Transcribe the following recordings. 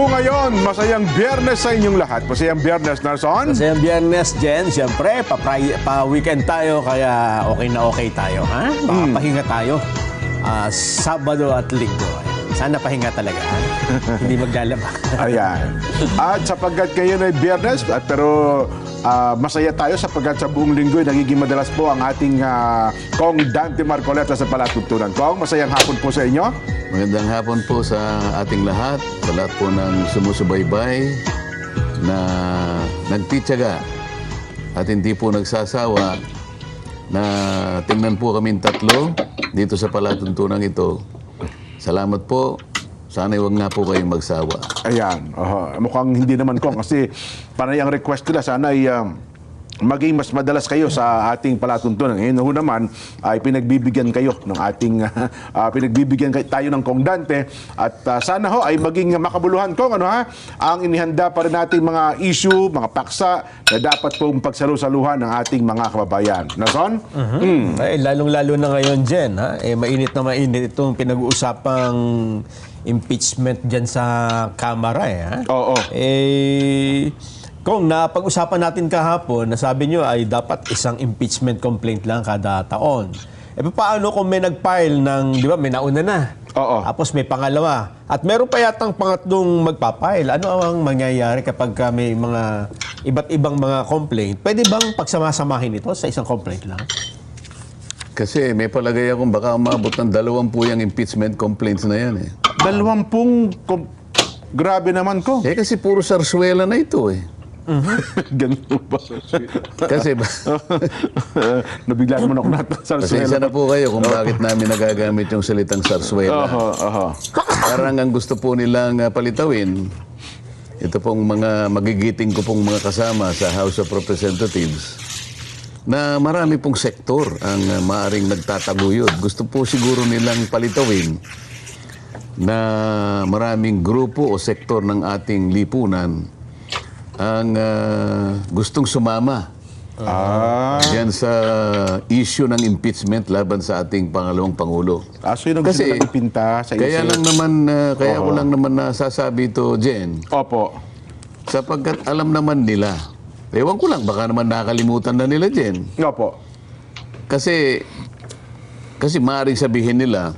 po ngayon. Masayang Biyernes sa inyong lahat. Masayang Biyernes, Narson. Masayang Biyernes, Jen. Siyempre, pa-weekend tayo, kaya okay tayo. Ha? Makapahinga tayo. Sabado at Linggo. Sana pahinga talaga. Ha? Hindi maglalaba. Ayan. At sapagkat kayo ay Biyernes, pero masaya tayo sapagkat sa buong linggo ay nagiging madalas po ang ating Kong Dante Marcoleta sa Palatuntunan. Kong, masayang hapon po sa inyo. Magandang hapon po sa ating lahat, sa lahat po ng sumusubaybay na nagtityaga at hindi po nagsasawa na tingnan po kaming tatlo dito sa palatuntunan ito. Salamat po. Sana huwag nga po kayong magsawa. Ayan. Mukhang hindi naman, Kong, kasi panay ang request nila. Sana ay maging mas madalas kayo sa ating palatuntunan. Ngayon naman ay pinagbibigyan kayo ng ating pinagbibigyan tayo ng Kong Dante at sana ho ay maging makabuluhan, Kong, ang inihanda pa rin nating mga issue, mga paksa na dapat pong pagsalusaluhan ng ating mga kababayan. Nason? Ay, lalong-lalo na ngayon, Jen. Ha? Mainit na mainit itong pinag-uusapang impeachment dyan sa Kamara. Ha? Oo. Kung napag-usapan natin kahapon, nasabi nyo ay dapat isang impeachment complaint lang kada taon. Paano kung may nag-file ng, di ba, may nauna na. Oo. Tapos may pangalawa. At meron pa yatang pangatlong magpa-file. Ano ang mangyayari kapag may mga iba't ibang mga complaint? Pwede bang pagsamasamahin ito sa isang complaint lang? Kasi may palagay akong baka umabot ng 20 yung impeachment complaints na yan. 20 grabe naman, Kong. Kasi puro sarswela na ito . Ganun ba? Kasi Nabigla naman ako pasensya na po kayo kung bakit namin nagagamit yung salitang sarswela. Parang ang gusto po nilang palitawin, ito pong mga magigiting ko pong mga kasama sa House of Representatives, na marami pong sektor ang maaring nagtataguyod. Gusto po siguro nilang palitawin na maraming grupo o sektor ng ating lipunan ang gustong sumama yan sa issue ng impeachment laban sa ating pangalawang Pangulo. So yun ang gusto nilang ipinta sa kaya lang naman, kaya ko lang naman nasasabi ito, Jen. Opo. Sapagkat alam naman nila. Ewan ko lang, baka naman nakalimutan na nila, Jen. Opo. Kasi maaaring sabihin nila,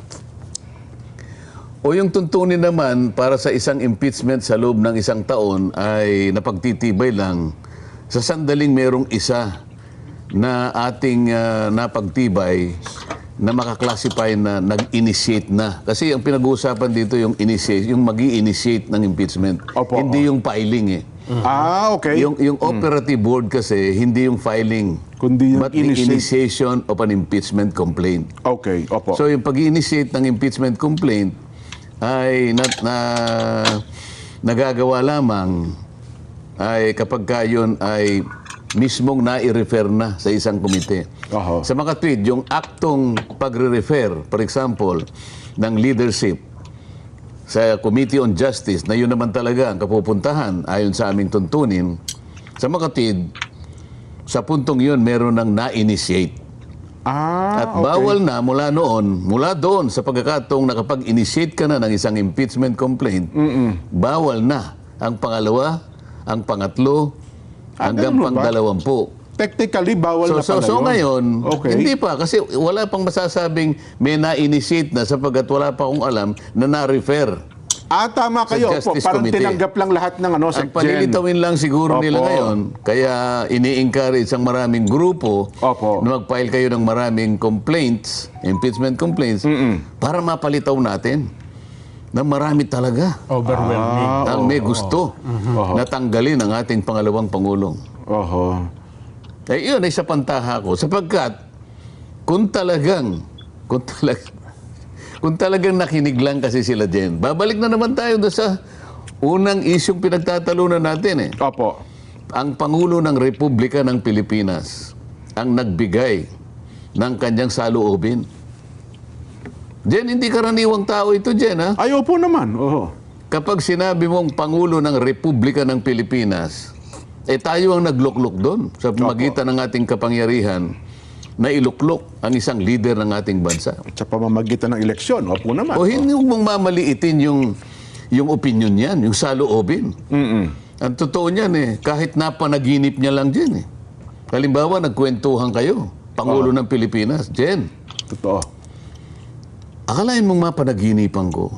o yung tuntunin naman para sa isang impeachment sa loob ng isang taon ay napagtitibay lang sa sandaling merong isa na ating napagtibay na makaklasify na nag-initiate na. Kasi ang pinag-uusapan dito yung initiate, yung mag-i-initiate ng impeachment. Opo, hindi yung filing . Okay. Yung operative board kasi hindi yung filing, kundi yung but the initiation of an impeachment complaint. Okay, opo. So yung pag-initiate ng impeachment complaint ay nagagawa lamang ay kapag yun ay mismong nai-refer na sa isang komite. Sa mga tweet, yung aktong pagre-refer, for example, ng leadership sa Committee on Justice, na yun naman talaga ang kapupuntahan ayon sa aming tuntunin, sa mga tweet, sa puntong yun meron ng na-initiate. At bawal na mula doon sa pagkakataong nakapag-initiate ka na ng isang impeachment complaint, bawal na ang pangalawa, ang pangatlo, hanggang pang-20. Technically, bawal na pala so ngayon, okay, hindi pa. Kasi wala pang masasabing may na-initiate na sapagkat wala pa akong alam na na-refer. Tama kayo. Parang Committee. Tinanggap lang lahat ng Ang panilitawin lang siguro nila ngayon, kaya ini-encourage ang maraming grupo na mag-file kayo ng maraming complaints, impeachment complaints, para mapalitaw natin na marami talaga Overwhelming. ang may gusto na tanggalin ang ating pangalawang Pangulong. Yun ay sa pantaha ko. Sapagkat kung talagang nakinig lang kasi sila dyan, babalik na naman tayo sa unang isyong pinagtatalunan natin . Opo. Ang Pangulo ng Republika ng Pilipinas ang nagbigay ng kanyang saloobin. Jen, hindi karaniwang tao ito, Jen, ha? Ay, opo naman. Kapag sinabi mong Pangulo ng Republika ng Pilipinas, tayo ang nagluklok doon sa magitan ng ating kapangyarihan na iluklok ang isang leader ng ating bansa. Sa pamamagitan ng eleksyon, opo naman. O hindi mong mamaliitin yung opinion niyan, yung saloobin. Ang totoo niyan kahit napanaginip niya lang dyan Halimbawa, nagkwentuhan kayo, Pangulo ng Pilipinas, Jen. Totoo. Akalain mong mapanaginipan ko.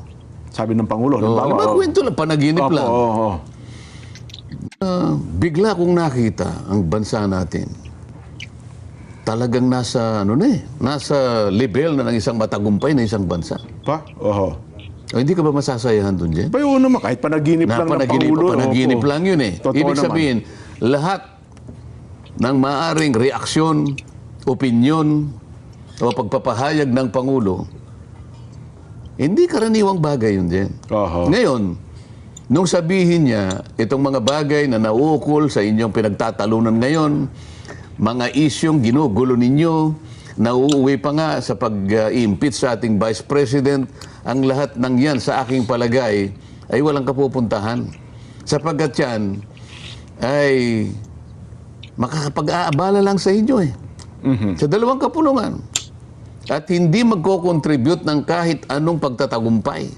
Sabi ng Pangulo. Halimbawa, kwento lang, panaginip lang. Oo. Bigla kong nakita ang bansa natin. Talagang nasa nasa level na ng isang matagumpay na isang bansa. Pa? Oo. Hindi ka ba masasayahan doon, Jen? Pa yun naman, kahit panaginip lang ng Pangulo. Panaginip lang yun Totoo Ibig naman. sabihin, lahat ng maaring reaksyon, opinyon, o pagpapahayag ng Pangulo, hindi karaniwang bagay yun, Jen. Oo. Ngayon, nung sabihin niya, itong mga bagay na nauukol sa inyong pinagtatalunan ngayon, mga isyong ginugulo ninyo, nauuwi pa nga sa pag-impeach sa ating Vice President, ang lahat ng yan sa aking palagay ay walang kapupuntahan. Sapagkat yan ay makakapag-aabala lang sa inyo Sa dalawang kapulungan. At hindi magko-contribute ng kahit anong pagtatagumpay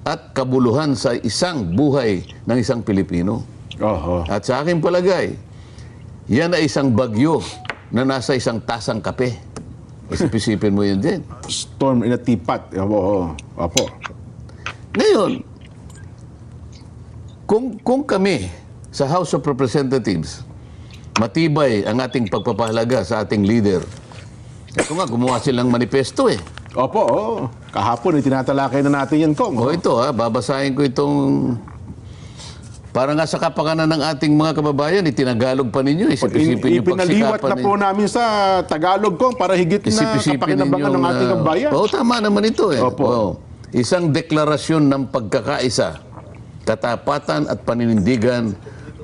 at kabuluhan sa isang buhay ng isang Pilipino. Oo. At sa aking palagay, yan ay isang bagyo na nasa isang tasang kape. Isip-isipin mo yun din. Storm in a teapot. Oo. Opo. Ngayon, kung kami sa House of Representatives, matibay ang ating pagpapahalaga sa ating leader. Ito nga, gumawa silang manifesto Opo, oo. Kahapon, tinatalakay na natin yan, Kong. Ito babasahin ko itong... Para nga sa kapakanan ng ating mga kababayan, itinagalog pa ninyo. Isip-isipin yung Ipinaliwat pagsikapan na po namin sa Tagalog, Kong, para higit na kapakinabangan ng ating kababayan. Tama naman ito Opo. Isang deklarasyon ng pagkakaisa, katapatan at paninindigan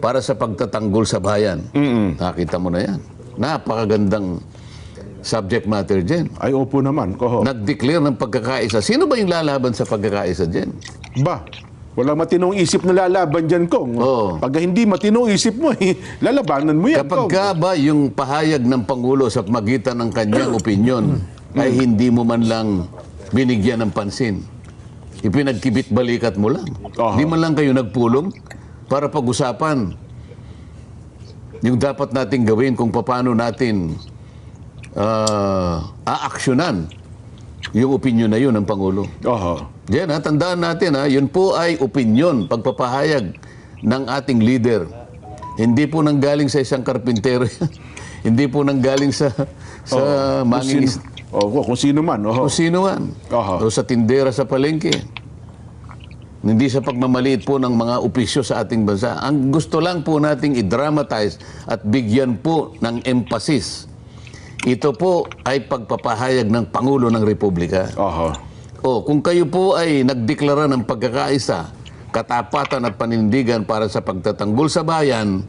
para sa pagtatanggol sa bayan. Nakita mo na yan. Napakagandang subject matter, Jen. Ay, opo naman. Koho. Nag-declare ng pagkakaisa. Sino ba yung lalaban sa pagkakaisa, Jen? Ba, wala matinong isip na lalaban dyan, Kong. Oo. Pag hindi matinong isip mo, lalabanan mo yan, Kapag Kong. ka ba yung pahayag ng Pangulo sa magitan ng kanyang opinyon ay hindi mo man lang binigyan ng pansin, ipinagkibit balikat mo lang. Di man lang kayo nagpulong para pag-usapan yung dapat nating gawin kung paano natin aaksyonan yung opinyon na yun ng Pangulo. Oho. Diyan, tandaan natin, yun po ay opinyon, pagpapahayag ng ating leader. Hindi po nanggaling sa isang karpintero. Hindi po nanggaling sa manging Kung sino man. Oho. kung sino man. Oho. O sa tindera sa palengke. Hindi sa pagmamaliit po ng mga opisyo sa ating bansa. Ang gusto lang po nating i-dramatize at bigyan po ng emphasis. Ito po ay pagpapahayag ng Pangulo ng Republika. Oho. Kung kayo po ay nagdeklara ng pagkakaisa, katapatan at panindigan para sa pagtatanggol sa bayan,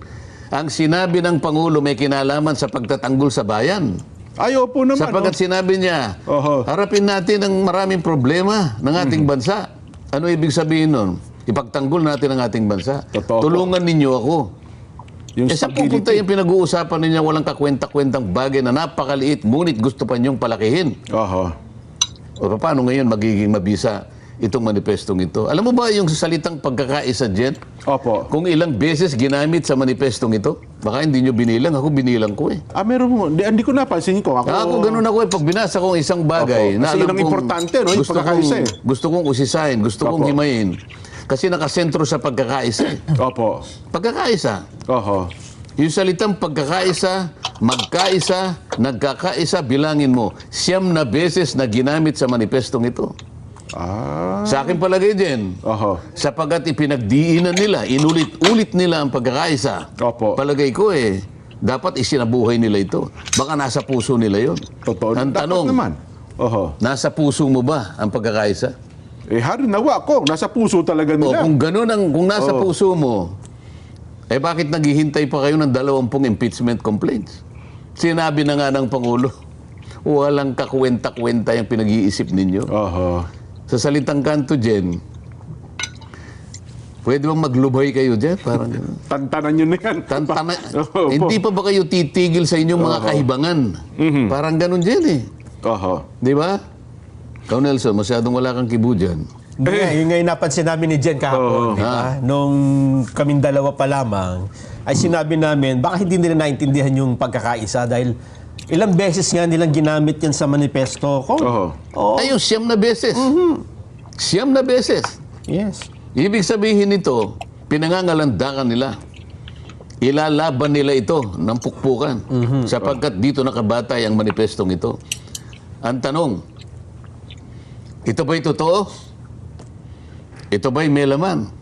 ang sinabi ng Pangulo may kinalaman sa pagtatanggol sa bayan. Ay, opo naman. Sapagkat sinabi niya, Oho. harapin natin ang maraming problema ng ating bansa. Ano ibig sabihin nun? Ipagtanggol natin ang ating bansa. Totoo. Tulungan ninyo ako. Yung Sa pupunta yung pinag-uusapan ninyo, walang kakwenta-kwentang bagay na napakaliit, ngunit gusto pa niyong palakihin. Oho. O paano ngayon magiging mabisa itong manifestong ito? Alam mo ba yung salitang pagkakaisa, Jen? Opo. Kung ilang beses ginamit sa manifestong ito? Baka hindi nyo binilang. Ako binilang ko Meron mo. Hindi ko napansin ko. Ako ganun ako Pag binasa ko isang bagay, Opo. Kasi yun ang kong importante, no? Yung pagkakaisa gusto kong usisahin, gusto kong Opo. himayin. Kasi nakasentro sa pagkakaisa. Opo. Pagkakaisa. Oho. Yung salitang pagkakaisa, magkaisa, nagkakaisa, bilangin mo, 9 na beses na ginamit sa manifestong ito. Sa akin palagay din, Oho. sapagat ipinagdiinan nila, inulit-ulit nila ang pagkakaisa. Opo. Palagay ko dapat isinabuhay nila ito. Baka nasa puso nila yon. Totoo. Ang Dapat tanong, naman. Oho. nasa puso mo ba ang pagkakaisa? Hari nawa ko. Nasa puso talaga nila. Kung ganun kung nasa puso mo, bakit naghihintay pa kayo ng 20 impeachment complaints? Sinabi na nga ng Pangulo, walang kakwenta-kwenta yung pinag-iisip ninyo. Oho. Sa salitang kanto, Jen, pwede bang maglubay kayo dyan? Parang gano'n. Tantanan nyo na yan. Opo. Hindi pa ba kayo titigil sa inyong mga kahibangan? Parang gano'n dyan Oho. Di ba? Ikaw, Nelson, masyadong wala kang kibo dyan. Yun nga yung napansin namin ni Jen kahapon. Di ba? Nung kaming dalawa pa lamang, ay sinabi namin, baka hindi nila naintindihan yung pagkakaisa dahil ilang beses nga nilang ginamit yan sa manifesto ko. Oo. Ay, yung 9 na beses. 9 na beses. Yes. Ibig sabihin nito, pinangangalandakan nila. Ilalaban nila ito ng pukpukan sapagkat dito nakabatay ang manifestong ito. Ang tanong, ito ba'y totoo? Ito ba'y may laman?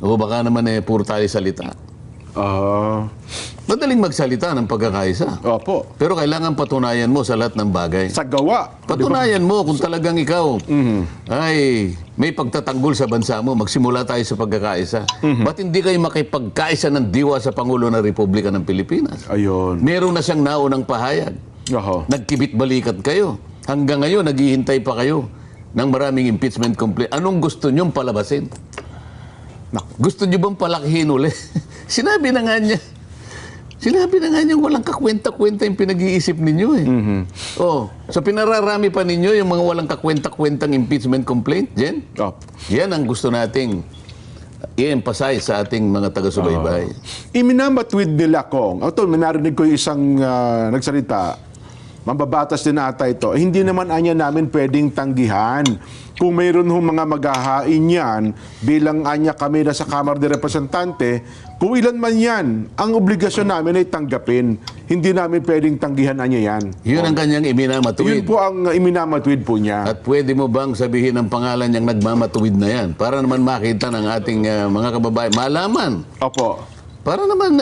O baka naman puro tayo salita? Madaling magsalita ng pagkakaisa. Opo. Pero kailangan patunayan mo sa lahat ng bagay. Sa gawa. Patunayan mo kung talagang ikaw ay may pagtatanggol sa bansa mo, magsimula tayo sa pagkakaisa. Ba't hindi kayo makipagkaisa ng diwa sa Pangulo ng Republika ng Pilipinas? Ayun. Meron na siyang naunang pahayag. Nagkibit-balikat kayo. Hanggang ngayon, naghihintay pa kayo ng maraming impeachment complaint. Anong gusto nyong palabasin? Gusto nyo bang palakihin uli? Sinabi na nga niya. Sinabi na nga niya, walang kakwenta-kwenta yung pinag-iisip ninyo eh. So pinararami pa ninyo yung mga walang kakwenta-kwentang impeachment complaint, Jen? Yan ang gusto nating i-emphasize sa ating mga taga-subaybay. Iminamatwid nila, Kong. Ito, narinig ko yung isang nagsalita, mambabatas din ata ito, hindi naman anya namin pwedeng tanggihan. Kung mayroon hong mga maghahain yan, bilang anya kami na sa Kamara de Representante, kung ilan man yan, ang obligasyon namin ay tanggapin. Hindi namin pwedeng tanggihan anya yan. Yun ang kanyang iminamatwid. Yun po ang iminamatwid po niya. At pwede mo bang sabihin ang pangalan niyang nagmamatuwid na yan? Para naman makita ng ating mga kababayan. Malaman. Opo. Para naman,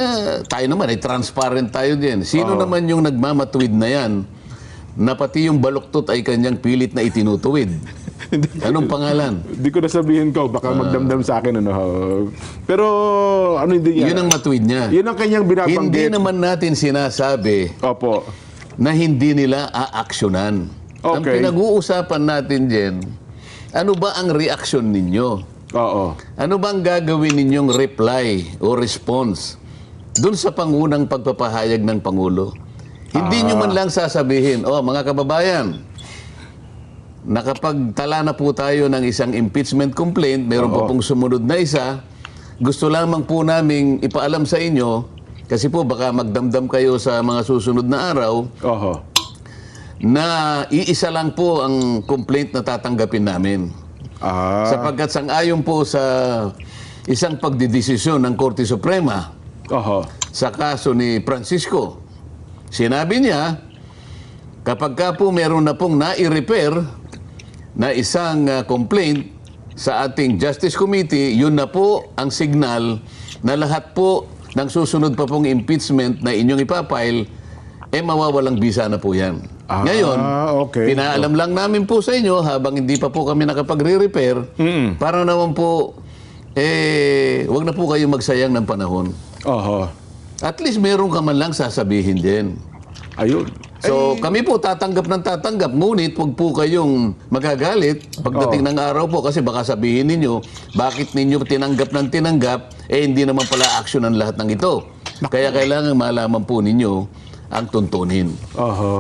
tayo naman, ay transparent tayo din. Sino naman yung nagmamatuwid na yan na pati yung baluktot ay kanyang pilit na itinutuwid? Anong pangalan? Hindi ko nasabihin ko, baka magdamdam sa akin. Pero ano hindi niya? Yun ang matuwid niya. Yun ang kanyang binabanggit. Hindi naman natin sinasabi Opo. na hindi nila aaksyonan. Ang Okay. pinag-uusapan natin, Jen, ano ba ang reaksyon ninyo? Oo. Ano bang gagawin ninyong reply o response dun sa pangunang pagpapahayag ng Pangulo? Hindi nyo man lang sasabihin, mga kababayan, nakapagtala na po tayo ng isang impeachment complaint, meron pa pong sumunod na isa, gusto lamang po naming ipaalam sa inyo, kasi po baka magdamdam kayo sa mga susunod na araw, na iisa lang po ang complaint na tatanggapin namin. Sapagkat sang-ayon po sa isang pagdidesisyon ng Korte Suprema sa kaso ni Francisco, sinabi niya, kapag ka po meron na pong nai-repair na isang complaint sa ating Justice Committee, yun na po ang signal na lahat po ng susunod pa pong impeachment na inyong ipapile, mawawalang bisa na po yan. Ngayon, pinaalam lang namin po sa inyo habang hindi pa po kami nakapagre-repair, para naman po, wag na po kayo magsayang ng panahon. At least meron ka man lang sasabihin din. Ayun. So, kami po tatanggap ng tatanggap, ngunit huwag po kayong magagalit pagdating ng araw po kasi baka sabihin ninyo, bakit ninyo tinanggap ng tinanggap, hindi naman pala action ang lahat ng ito. Kaya kailangan malaman po ninyo ang tuntunin.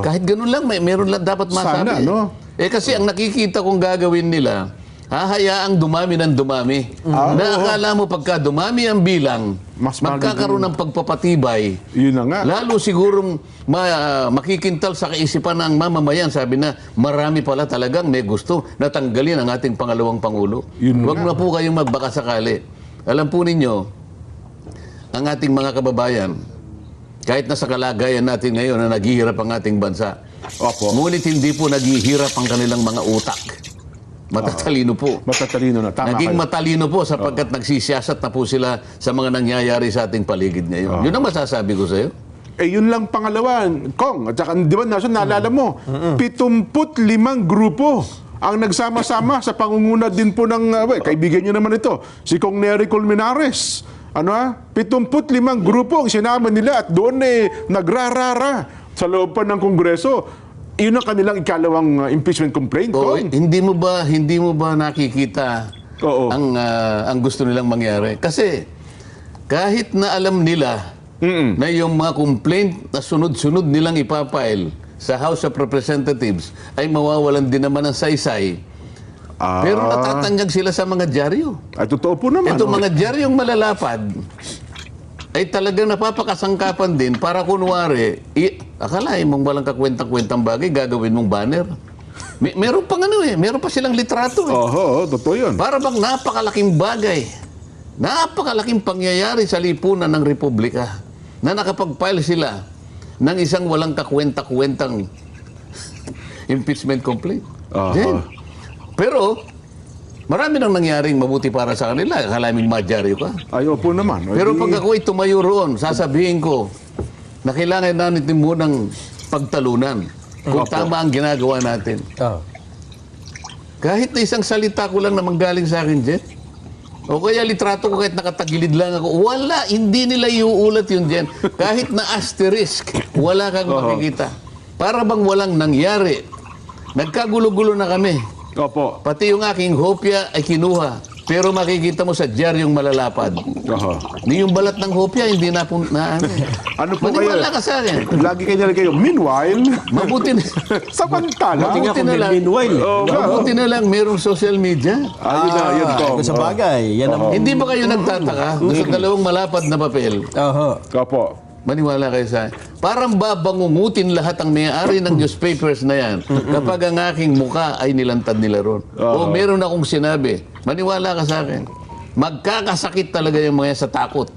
Kahit ganun lang, meron lang dapat masabi. Sana, no? Kasi ang nakikita kong gagawin nila, hahayaang dumami ng dumami. Naakala mo pagka dumami ang bilang, magkakaroon ng pagpapatibay. Yun na nga. Lalo sigurong makikintal sa kaisipan ng mamamayan. Sabi na, marami pala talagang may gusto na tanggalin ang ating pangalawang Pangulo. Huwag na po kayong magbaka sakali. Alam po ninyo, ang ating mga kababayan, kahit nasa kalagayan natin ngayon na naghihirap ang ating bansa, ngunit hindi po naghihirap ang kanilang mga utak. Matatalino po. Matatalino na. Tama Naging kayo. matalino po sapagkat nagsisiyasat na po sila sa mga nangyayari sa ating paligid ngayon. Yun ang masasabi ko sa'yo. Yun lang pangalawa, Kong. At saka, di ba, naalala mo, 75 grupo ang nagsama-sama sa pangunguna din po ng, kaibigan nyo naman ito, si Kong Nery Colmenares. 75 grupo ang sinama nila at doon nagrarara sa loob pa ng Kongreso. Yun ang kanilang ikalawang impeachment complaint, Kong. Hindi mo ba nakikita ang gusto nilang mangyari? Kasi kahit na alam nila na yung mga complaint na sunod-sunod nilang ipapile sa House of Representatives ay mawawalan din naman ng saysay, Pero natatanyag sila sa mga dyaryo. Ay, totoo po naman. Itong mga dyaryong malalapad ay talagang napapakasangkapan din para kunwari, akalain mong walang kakwentang-kwentang bagay, gagawin mong banner. Meron pang meron pa silang litrato eh. Oo, totoo yun. Para bang napakalaking bagay, napakalaking pangyayari sa lipunan ng Republika na nakapag-file sila ng isang walang kakwenta-kwentang impeachment complaint. Then, pero, marami nang nangyaring mabuti para sa kanila. Kalaming madyaryo ka. Ay, opo naman. Pero pag ako'y tumayo roon, sasabihin ko na kailangan natin munang pagtalunan kung tama ang ginagawa natin. Oh. Kahit na isang salita ko lang na manggaling sa akin, Jen. O kaya litrato ko kahit nakatagilid lang ako. Wala, hindi nila iuulat yun, Jen. Kahit na asterisk, wala kang makikita. Para bang walang nangyari. Nagkagulo-gulo na kami. Opo. Pati yung aking hopya ay kinuha. Pero makikita mo sa diyaryong malalapad. Ni yung balat ng hopya, hindi na po na ano. Ano po kayo? Maniwala ka sa akin. Lagi kayo kayo. Meanwhile, Mabuti na, samantala. Buti nga mabuti kung na lang. meanwhile. Mabuti na lang merong social media. Ayun na, yun po. Kung sa bagay, yan ang... Hindi ba kayo nagtataka sa dalawang malapad na papel? Oho. Opo. Maniwala kayo sa akin. Parang babangungutin lahat ang may-ari ng newspapers na yan kapag ang aking muka ay nilantad nila ron. O meron akong sinabi, maniwala ka sa akin, magkakasakit talaga yung mga yan sa takot.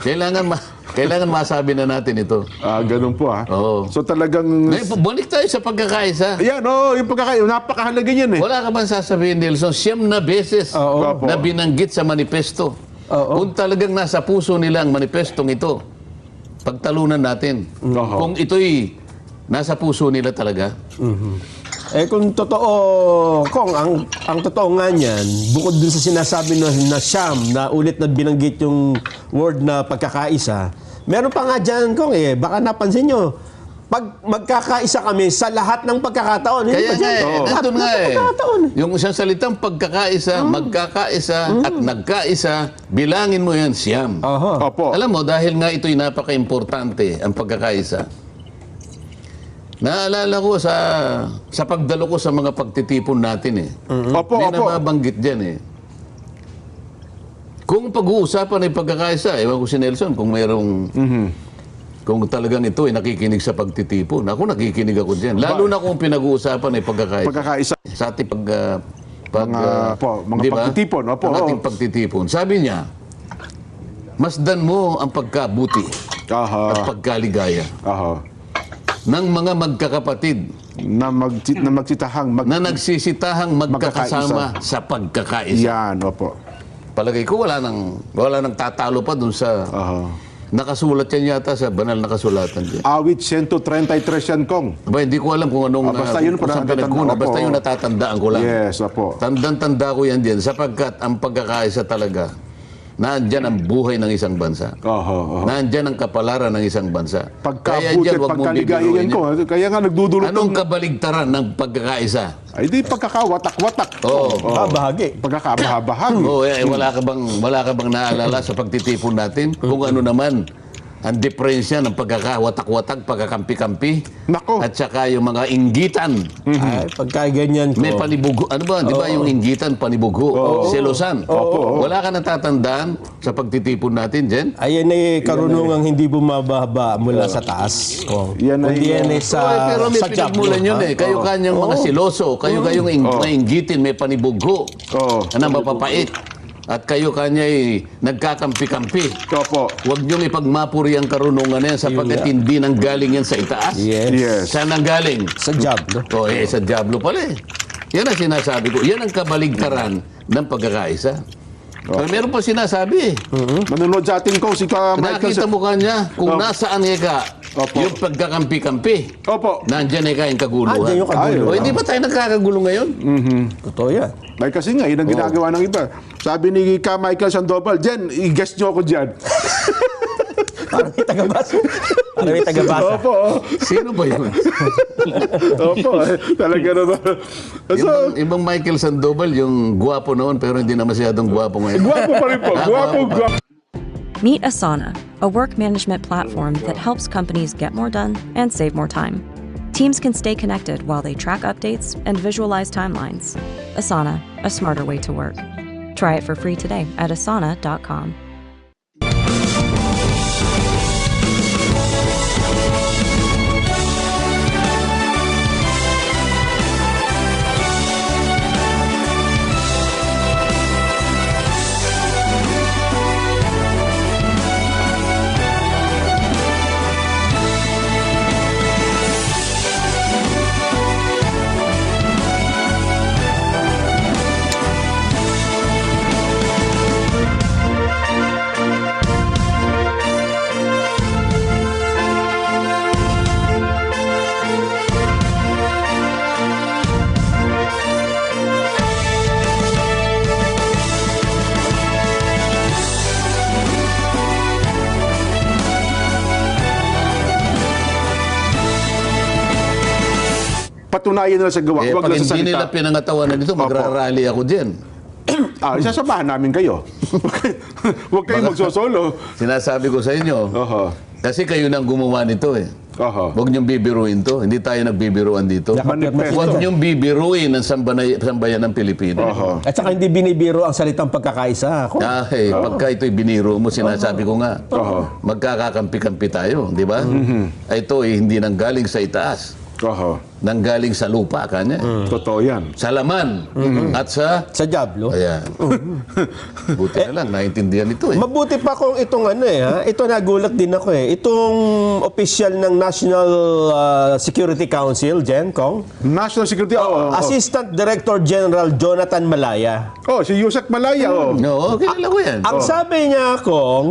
Kailangan masabi na natin ito. Ganun po ha. Oo. So talagang... Ngayon, balik tayo sa pagkakaisa. Yan, yung pagkakayo, napakahalaga yan eh. Wala ka bang sasabihin, Nelson, siyam na beses Opo. na binanggit sa manifesto. Kung talagang nasa puso nila ang manifestong ito, pagtalunan natin. Kung ito'y nasa puso nila talaga. Eh kung totoo, Kong, ang totoo nga niyan, bukod dun sa sinasabi na siyam, na ulit na binanggit yung word na pagkakaisa, meron pa nga dyan, Kong, baka napansin nyo, pag magkakaisa kami sa lahat ng pagkakataon, hindi Kaya ba nga dyan? Lahat nandun ng nga pagkakataon. Yung isang salitang pagkakaisa, magkakaisa at nagkaisa, bilangin mo yan siyam. Oho. Opo. Alam mo, dahil nga ito'y napaka-importante, ang pagkakaisa, naalala ko sa pagdalo ko sa mga pagtitipon natin Opo, May opo. nababanggit dyan Kung pag-uusapan ay pagkakaisa, ewan ko si Nelson, kung mayroong... Kung talagang ito ay nakikinig sa pagtitipon. Ako nakikinig ako dyan. Lalo na kung pinag-uusapan ay pagkakaisa. Pagkakaisa. Sa ating mga di ba? pagtitipon. Opo. Ang ating pagtitipon. Sabi niya, masdan mo ang pagkabuti at pagkaligaya ng mga magkakapatid Na magsitahang na nagsisitahang magkakasama sa pagkakaisa. Yan, opo. Palagay ko wala nang tatalo pa dun sa nakasulat yan yata sa banal na kasulatan dyan. Awit 133 yan, Kong. Ba, hindi ko alam kung anong Basta yun po kung saan natatandaan pinagkuna. ko. Basta yun natatandaan ko lang. Yes, opo. Tandang-tanda ko yan din sapagkat ang pagkakaisa talaga, naandyan ang buhay ng isang bansa. Naandyan ang kapalaran ng isang bansa. Pagkabuti at pagkaligaya yan, Kong. Kaya nga nagdudulot Anong kabaligtaran ng pagkakaisa? Ay, di pagkakawatak-watak. Bahagi. Pagkakabahag. Wala ka bang naalala sa pagtitipon natin? Kung ano naman ang diferensya ng pagkakawatak-watak, pagkakampi-kampi, Nako. at saka yung mga inggitan. Ay, pagka ganyan ko. May panibugo. Ano ba? Di ba yung inggitan, panibugo? Selosan. Wala ka natatandaan sa pagtitipon natin, Jen? Ayan ay karunungang hindi bumababa mula sa taas. Yan ay- Kundi yan ay Pero may sa job pinagmulan mo, yun ha? Kayo kanyang mga siloso, kayo kayong mainggitin, may panibugo. Ano, mapapait. At kayo kanya'y nagkakampi-kampi. Opo. Huwag niyong ipagmapuri ang karunungan na yan sapagkat hindi nang galing yan sa itaas. Yes. Saan nang galing? Sa job, no? Sa Diablo pala Yan ang sinasabi ko. Yan ang kabaligtaran ng pagkakaisa. Pero meron pa sinasabi Nanonood sa atin, Kong, si Ka Michael. Nakita mo kanya kung nasaan ka Opo. yung pagkakampi-kampi. Opo. Nandyan ka yung kaguluhan. Andyan yung kaguluhan. O hindi ba tayo nagkakagulo ngayon? Totoo yan. Ay, kasi nga, yun ang ginagawa ng iba. Sabi ni Ka Michael Sandoval, Jen, i-guess nyo ako dyan. Parang may tagabasa. Parang may tagabasa. Opo. Sino ba yun? Opo. Talaga naman. So, Ibang Michael Sandoval, yung guwapo noon pero hindi na masyadong guwapo ngayon. guwapo pa rin po. Guwapo. Meet Asana, a work management platform that helps companies get more done and save more time. Teams can stay connected while they track updates and visualize timelines. Asana, a smarter way to work. Try it for free today at asana.com. Patunayan nila sa gawa. Eh, Huwag pag lang sa hindi nila salita. pinangatawanan ito, magrarally ako dyan. Isasabahan namin kayo. Huwag kayong magsosolo. Sinasabi ko sa inyo, Oho. kasi kayo nang gumawa nito eh. Oho. Huwag niyong bibiruin to. Hindi tayo nagbibiruan dito. Manifesto. Huwag niyong bibiruin ang sambayan ng Pilipino. Oho. At saka hindi binibiro ang salitang pagkakaisa. Ako. Pagka ito'y biniro mo, sinasabi ko nga, Oho. magkakakampi-kampi tayo, di ba? Ito ay hindi nanggaling sa itaas, Oho. nanggaling sa lupa, kanya. Totoo yan. Sa laman at sa... Sa Diablo. Ayan. Buti na lang, naintindihan ito eh. Mabuti pa kung itong ito nagulat din ako eh. Itong official ng National Security Council, Jen, Kong, National Security. Assistant Director General Jonathan Malaya. Si Yusek Malaya. No, kilala ko yan. Ang sabi niya, Kong,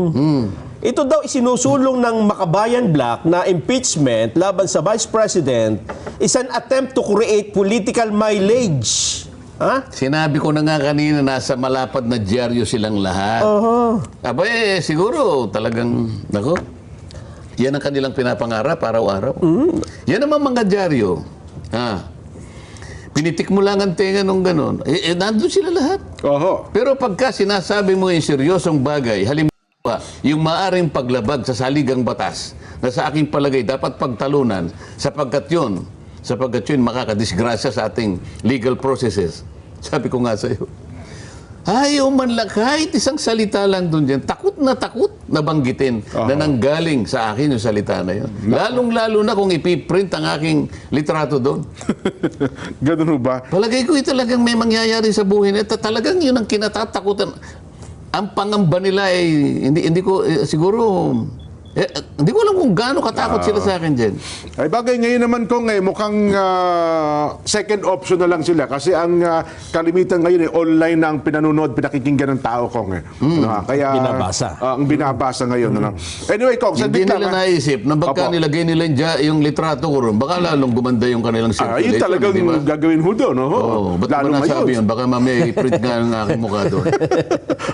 ito daw isinusulong ng Makabayan Black na impeachment laban sa Vice President is an attempt to create political mileage. Ha? Sinabi ko na nga kanina, nasa malapad na dyaryo silang lahat. Aba siguro talagang, nako, yan ang kanilang pinapangarap araw-araw. Yan naman mga dyaryo. Pinitik mo lang ang tenga nung ganon. Nandun sila lahat. Oho. Pero pagka sinasabi mo yung seryosong bagay, halimbawa, yung maaring paglabag sa saligang batas na sa aking palagay dapat pagtalunan sapagkat yun makakadisgrasya sa ating legal processes. Sabi ko nga sa iyo, ayaw man lang kahit isang salita lang doon dyan, takot na banggitin na nanggaling sa akin yung salita na yun. Lalong-lalo na kung ipiprint ang aking litrato doon. Ganun ba? Palagay ko talagang may mangyayari sa buhay nito. Talagang yun ang kinatatakutan. Ang pangamba nila ay hindi ko siguro hindi ko alam kung gaano katakot sila sa akin dyan. Ay bagay ngayon naman kung mukhang second option na lang sila kasi ang kalimitan ngayon online na ang pinanonood, pinakikinggan ng tao kung kaya Binabasa. Ang binabasa ngayon. Anyway, Kong, Hindi sandit nila lang. naisip na baka Opo. nilagay nila yung litrato ko ron, baka lalong gumanda yung kanilang circulation. Yun talagang di ba? gagawin ho doon. Ba't mo nasabi yun? Baka mamaya i-print nga ang aking mukha doon.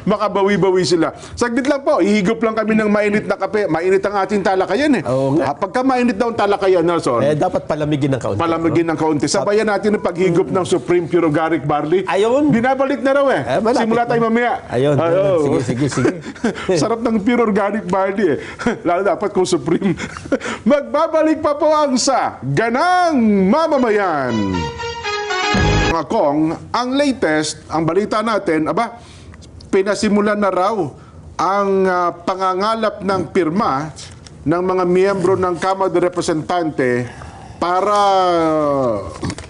Makabawi-bawi sila. Saglit lang po, ihigop lang kami ng mainit na kape. Mainit ang ating talakayan Oo nga. Pagka mainit daw ang talakayan, Nelson, Dapat palamigin ng kaunti. palamigin ng kaunti. Sabayan natin ang paghigop ng Supreme Pure Organic Barley. Ayun. Binabalik na raw malapit Simula tayo na. mamaya. Ayun. Sige. Sarap ng Pure Organic Barley Lalo dapat kung Supreme. Magbabalik pa po ang sa Ganang Mamamayan. Mga Kong, ang latest, ang balita natin, pinasimulan na raw ang pangangalap ng pirma ng mga miyembro ng Kamara de Representante para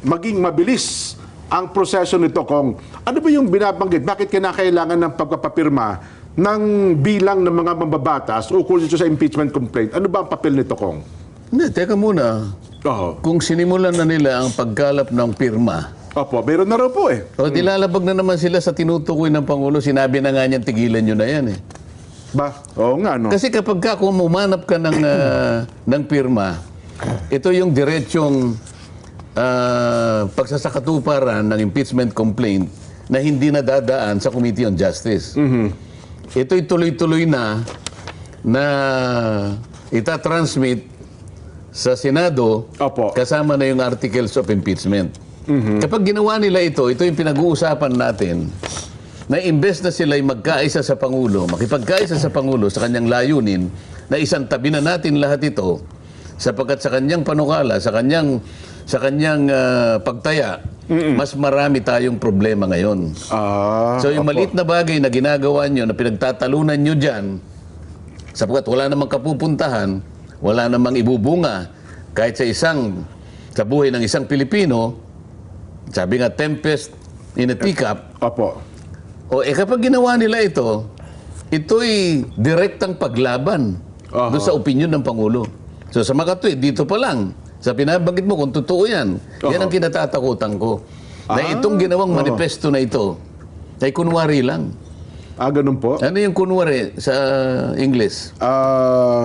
maging mabilis ang proseso nito, Kong. Ano ba yung binabanggit? Bakit kinakailangan ng pagpapapirma ng bilang ng mga mambabatas ukol dito sa impeachment complaint? Ano ba ang papel nito, Kong? Hindi, teka muna. Kung sinimulan na nila ang pagkalap ng pirma, Opo, meron na raw po dilalabag na naman sila sa tinutukoy ng Pangulo. Sinabi na nga niyan, tigilan nyo na yan Oo nga, no? Kasi kapag kung umanap ka ng pirma, ito yung diretsong pagsasakatuparan ng impeachment complaint na hindi nadadaan sa Committee on Justice. Ito'y tuloy-tuloy na itatransmit sa Senado Opo. kasama na yung articles of impeachment. Kapag ginawa nila ito yung pinag-uusapan natin na imbes na sila'y magkaisa sa Pangulo, makipagkaisa sa Pangulo sa kanyang layunin na isang tabi na natin lahat ito, Sapagkat sa kanyang panukala, sa kanyang pagtaya, mas marami tayong problema ngayon. So yung maliit na bagay na ginagawa nyo, na pinagtatalunan nyo dyan, sapagkat wala namang kapupuntahan, wala namang ibubunga, kahit sa buhay ng isang Pilipino, sabi nga, tempest in a teacup. Opo. Kapag ginawa nila ito'y direktang paglaban doon sa opinyon ng Pangulo. So sa mga tweet, dito pa lang, sa pinabanggit mo, kung totoo yan, yan ang kinatatakutan ko. Na itong ginawang manifesto na ito, ay kunwari lang. Ganun po? Ano yung kunwari sa English?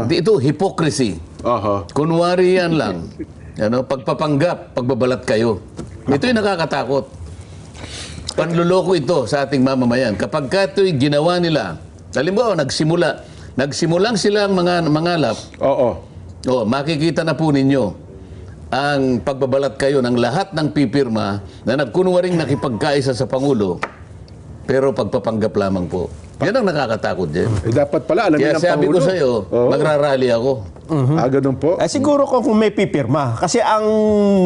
Ito, hypocrisy. Kunwari yan lang. Pagpapanggap, pagbabalat kayo. Ito'y nakakatakot. Panluloko ito sa ating mamamayan. Kapag ito'y ginawa nila, halimbawa, nagsimulang silang mangalap. Makikita na po ninyo ang pagbabalat kayo ng lahat ng pipirma na nagkunwaring nakipagkaisa sa Pangulo, pero pagpapanggap lamang po. Yan ang nakakatakot dyan. Dapat pala, alam Kaya ng Pangulo. sabi ko sa'yo, magrarally ako. Ganun po? Siguro kung may pipirma. Kasi ang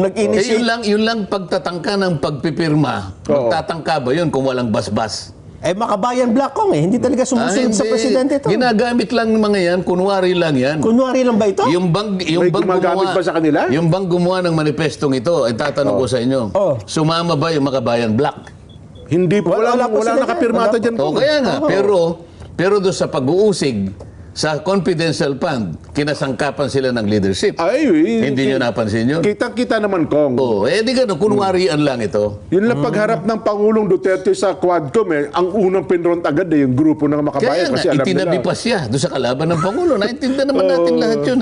nag-initiate... Yun lang pagtatangka ng pagpipirma. Magtatangka ba yun kung walang basbas? Makabayan Black Kong Hindi talaga sumusunod sa Hindi. presidente ito. Ginagamit lang ng mga yan, kunwari lang yan. Kunwari lang ba ito? Yung bang gumagamit ba sa kanila? Yung bang gumawa ng manifestong ito, ay tatanong ko sa inyo, sumama ba yung Makabayan Black? Hindi po. Wala nakapirmata dyan po. Kaya nga, pero doon sa pag-uusig, sa confidential fund, kinasangkapan sila ng leadership. Hindi nyo napansin yun? Kitang-kita naman, Kong. Di gano'n, kunwarian lang ito. Yun lang pagharap ng Pangulong Duterte sa Quadcom, ang unang pinront agad yung grupo ng Kaya Makabayan. Kasi nga, alam itinabi nila. pa siya doon sa kalaban ng Pangulo. Naintindihan naman natin lahat yun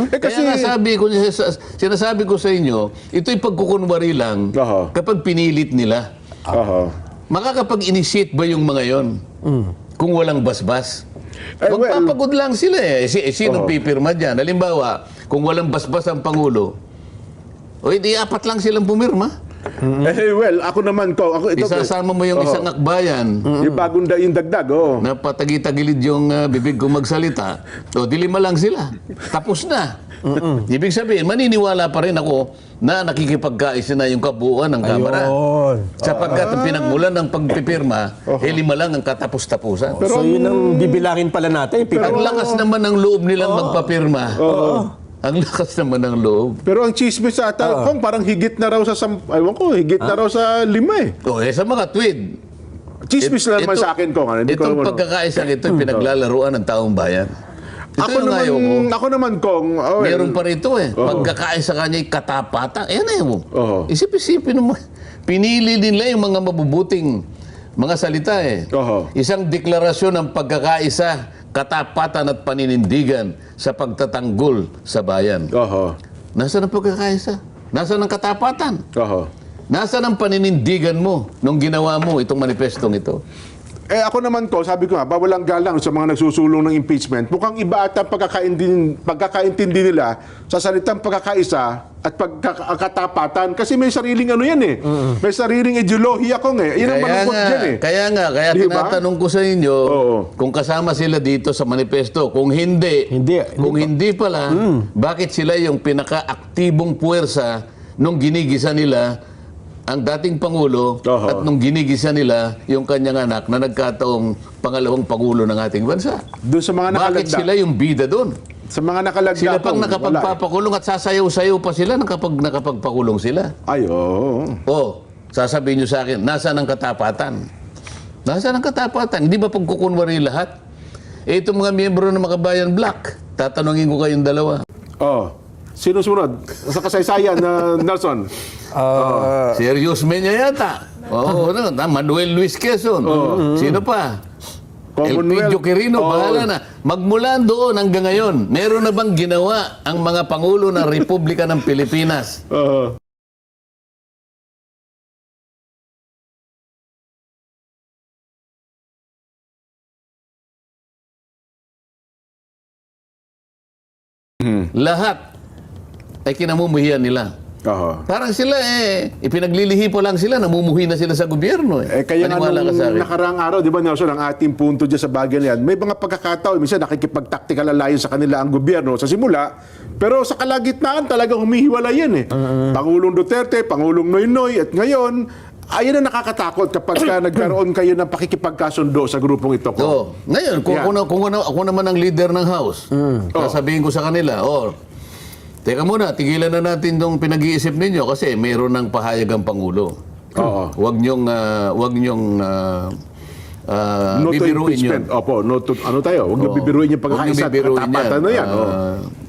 kasi- Kaya nga sinasabi ko sa inyo, ito'y pagkukunwari lang kapag pinilit nila. Makakapag-initiate ba yung mga yon kung walang basbas? Magpapagod lang sila Sinong pipirma dyan? Halimbawa, kung walang basbas ang Pangulo, di 4 lang silang pumirma. Ako naman, Kong. Isasama mo yung isang akbayan Yung bagong yung dagdag, na patagi-tagilid yung bibig kong magsalita, 5 lang sila. Tapos na. Ibig sabihin, maniniwala pa rin ako na nakikipagkaisa na yung kabuuan ng Kamara. Sapagkat ang pinagmulan ng pagpipirma, 5 lang ang katapos-tapusan. So yun ang bibilangin pala natin. Ang lakas naman ng loob nilang magpapirma. Ang lakas naman ng loob. Pero ang chismis sa ata, Kong, parang higit na raw sa higit na raw sa 5 Sa mga tweet. Chismis lang naman sa akin, Kong. Itong pagkakaisa ito, pinaglalarawan ng taong bayan. Ito yung ayaw ko. Ako naman, Kong. Meron pa rito pagkakaisa kanya'y katapatan. Mo. Isip-isipin mo. Pinili nila yung mga mabubuting mga salita Isang deklarasyon ng pagkakaisa, katapatan at paninindigan sa pagtatanggol sa bayan. Nasaan ang pagkakaisa? Nasaan ang katapatan? Nasaan ang paninindigan mo nung ginawa mo itong manifestong ito? Ako naman, Kong, sabi ko nga, bawalang galang sa mga nagsusulong ng impeachment. Mukhang iba at ang pagkakaintindi nila sa salitang pagkakaisa at pagkakatapatan. Kasi may sariling May sariling ideolohiya, Kong Yan ang malungkot dyan Kaya Di ba? tinatanong ko sa inyo, kung kasama sila dito sa manifesto, kung hindi pala, bakit sila yung pinaka-aktibong puwersa nung ginigisa nila ang dating Pangulo at nung ginigisa nila yung kanyang anak na nagkataong pangalawang Pangulo ng ating bansa? Doon sa mga Bakit sila yung bida doon? Sa mga nakalagda. Sila pang nakapagpapakulong at sasayaw-sayaw pa sila nakapagpakulong sila. Sasabihin nyo sa akin, nasaan ang katapatan? Nasaan ang katapatan? Hindi ba pagkukunwari lahat? Itong mga miyembro ng Makabayan Black, tatanungin ko kayong dalawa. Sino sunod? Sa kasaysayan na Nelson? Serious man niya yata. Manuel Luis Quezon. Sino pa? Elpidio Quirino, bahala na. Magmula doon hanggang ngayon, meron na bang ginawa ang mga Pangulo ng Republika ng Pilipinas? Lahat ay kinamumuhian nila. Oho. Parang sila ipinaglilihi pa lang sila, namumuhi na sila sa gobyerno. Kaya nga Maniwala ka sa nung akin. nakaraang araw, di ba Nelson, ang ating punto dyan sa bagay na yan, may mga pagkakataon, minsan nakikipag-tactical alliance sa kanila ang gobyerno sa simula, pero sa kalagitnaan talagang humihiwala yan eh. Pangulong Duterte, Pangulong Noynoy, at ngayon, ayan ang nakakatakot kapag nagkaroon kayo ng pakikipagkasundo sa grupong ito. Oo. Ngayon, kung ako naman ang leader ng House, sasabihin ko sa kanila, teka muna, tigilan na natin itong pinag-iisip ninyo kasi mayroon ng pahayag ang Pangulo. Oo. Huwag niyong No to bibiruin yun. impeachment. Opo, no to, ano tayo? Huwag niyo bibiruin yung Huwag niyong pagkakaisa at bibiruin katapatan na yan.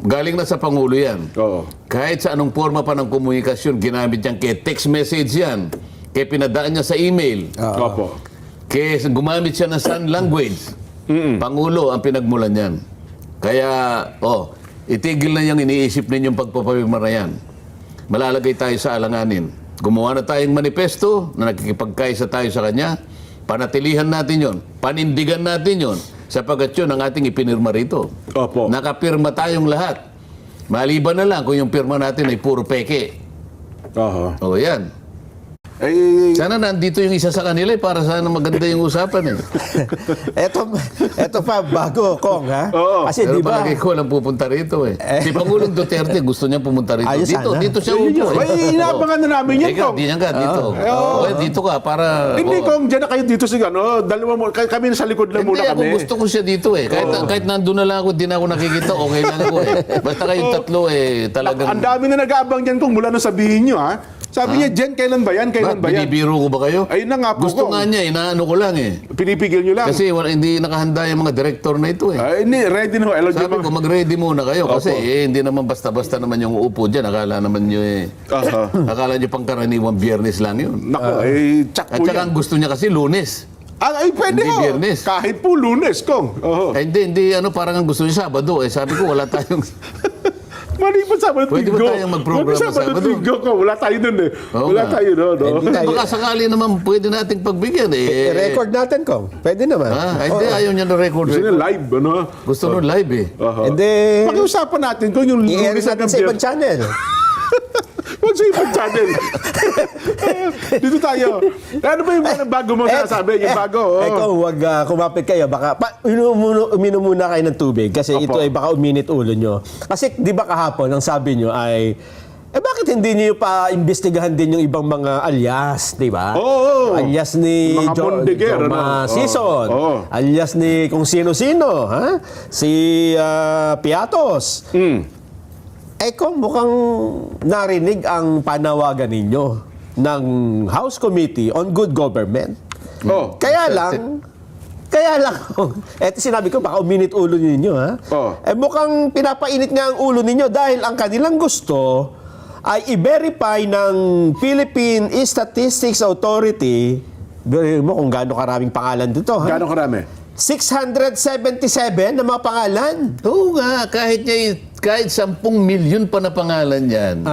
Galing na sa Pangulo yan. Oo. Kahit sa anong forma pa ng komunikasyon, ginamit yan, kay text message yan, kay pinadaan niya sa email, Opo. kay gumamit siya ng sign language. Pangulo ang pinagmulan yan. Kaya, itigil na yung iniisip ninyong pagpapapirma na yan. Malalagay tayo sa alanganin. Gumawa na tayong manifesto na nakikipagkaisa tayo sa kanya. Panatilihan natin yon, panindigan natin yon, sapagkat yun ang ating ipinirma rito. Opo. Nakapirma tayong lahat. Maliban na lang kung yung pirma natin ay puro peke. Oho. Yan. Eh, Sana nandito yung isa sa kanila para sana maganda yung usapan Eto pa, bago, Kong, ha? Oo. Kasi Pero di ba, palagi ko lang pupunta rito Si Pangulong Duterte gusto niya pumunta rito. Ayos Dito, sana. dito siya upo. Ay, inaabangan na namin yan, Ikaw, Kong. di yan ka, dito. Dito ka, para... Hindi, Kong, dyan na kayo dito sa dalawa mo, kami nasa likod lang Hindi, muna ako kami. gusto ko siya dito Kahit nandun na lang ako, di na ako nakikita, okay lang ako Basta kayong tatlo talagang... Ang dami na nag-aabang dyan, Kong, mula nung sabihin nyo, ha? Sabi niya, Jen, kailan ba yan? Kailan ba yan? Binibiro ko ba kayo? Ayun na nga po, Gusto Kong. nga niya, inaano ko lang Pinipigil nyo lang. Kasi hindi nakahanda yung mga director na ito Ay, hindi, ready na ho. Alam Sabi niyo ko, mag-ready muna kayo kasi hindi naman basta-basta naman yung upo dyan. Akala naman nyo akala nyo pangkaraniwang biyernes lang yun. Nako, tsak At po saka yan. ang gusto niya kasi lunes. Ay, pwede Hindi ho. Biyernes. Kahit po Lunes, Kong. Oho. Hindi, parang ang gusto niya Sabado. Sabi ko, wala tayong... Maliban Sabado Pwede ba Linggo. tayong mag-programa Pwede Sabado? Linggo, Kong. Wala tayo dun Oo Wala nga. tayo dun. Hindi tayo. Baka sakali naman pwede nating pagbigyan i-record natin, Kong. Pwede naman. Hindi, ayaw niya na record. Gusto niya live, ano? Gusto nun live Oho. Hindi, Pakiusapan natin kung yung i-air Lunes natin hanggang sa ibang Biyernes. channel. Huwag sa ibang channel. Dito tayo. Ano ba yung bago mo sinasabi? Yung bago, Kung huwag kumapit kayo, baka uminom muna kayo ng tubig kasi Opo. ito ay baka uminit ulo nyo. Kasi di ba kahapon, ang sabi nyo ay, bakit hindi niyo pa imbestigahan din yung ibang mga alias, di ba? Oo. Alias ni Mga Mondeguer, Joma ano? Sison. Oo. Alias ni kung sino-sino, ha? Si Piatos. Kung mukhang narinig ang panawagan ninyo ng House Committee on Good Government. Kaya lang, eto sinabi ko, baka uminit ulo ninyo, ha? Mukhang pinapainit nga ang ulo ninyo dahil ang kanilang gusto ay i-verify ng Philippine Statistics Authority. Verify mo kung gaano karaming pangalan dito, ha? Gano'ng karami? 677 na mga pangalan. Oo nga, kahit 10 milyon pa na pangalan yan.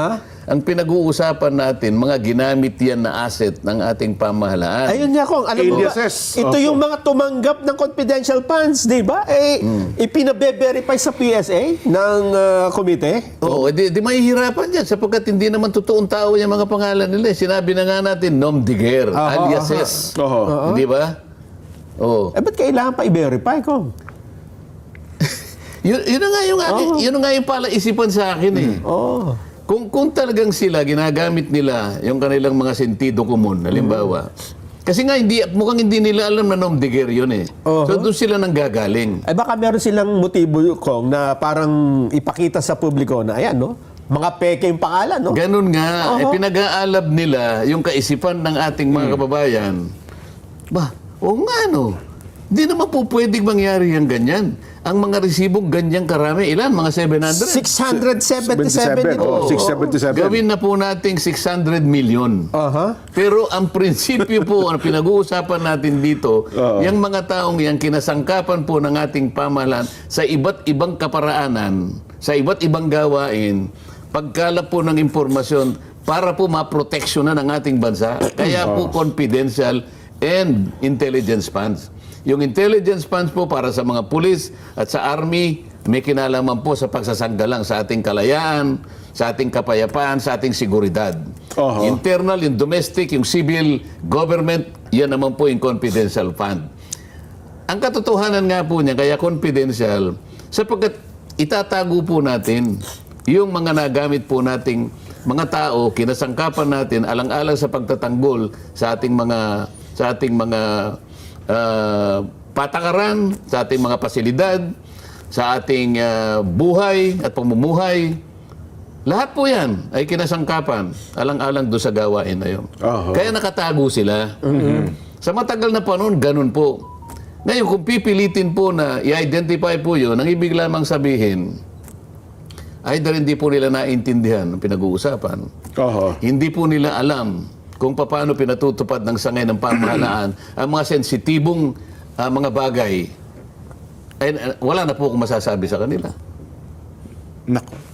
Ang pinag-uusapan natin, mga ginamit yan na asset ng ating pamahalaan. Ayun nga, Kong. Alam mo ba, Aliases. ito yung mga tumanggap ng confidential funds, di ba? Ipinabe-verify sa PSA ng komite. Oo, di mahihirapan dyan sapagkat hindi naman totoong tao yung mga pangalan nila. Sinabi na nga natin, nom de guerre, aliases. Oho. Hindi ba? Oo. Ba't kailangan pa i-verify, Kong? Yun na nga yung palaisipan sa akin Kung talagang sila, ginagamit nila yung kanilang mga sentido komon, halimbawa. Kasi nga, mukhang hindi nila alam na nom de guerre yun So doon sila nang gagaling. Baka meron silang motibo, Kong, na parang ipakita sa publiko na, ayan, no? Mga peke yung pangalan, no? Ganun nga, pinag-aalab nila yung kaisipan ng ating mga kababayan. Oo nga, no? Hindi naman po pwedeng mangyari yung ganyan. Ang mga resibong ganyang karami, ilan? Mga 700? 677 ito. 677. Gawin na po nating 600 million. Pero ang prinsipyo po, ang pinag-uusapan natin dito, yung mga taong yan, kinasangkapan po ng ating pamahalaan sa iba't ibang kaparaanan, sa iba't ibang gawain, pagkalap po ng impormasyon para po maproteksyonan ang ating bansa. Kaya po confidential and intelligence funds. Yung intelligence funds po para sa mga pulis at sa army may kinalaman po sa pagsasanggalang sa ating kalayaan, sa ating kapayapaan, sa ating seguridad. Oho. Internal, yung domestic, yung civil government, yan naman po yung confidential fund. Ang katotohanan nga po niya, kaya confidential, sapagkat itatago po natin yung mga nagamit po nating mga tao, kinasangkapan natin, alang-alang sa pagtatanggol sa ating mga patakaran, sa ating mga pasilidad, sa ating buhay at pamumuhay. Lahat po yan ay kinasangkapan, alang-alang doon sa gawain na yun. Oho. Kaya nakatago sila. Sa matagal na panahon, ganun po. Ngayon, kung pipilitin po na i-identify po yun, ang ibig lamang sabihin, either hindi po nila naintindihan ang pinag-uusapan, Oho. hindi po nila alam kung paano pinatutupad ng sangay ng pamahalaan ang mga sensitibong mga bagay. Ay, wala na po akong masasabi sa kanila. Nako.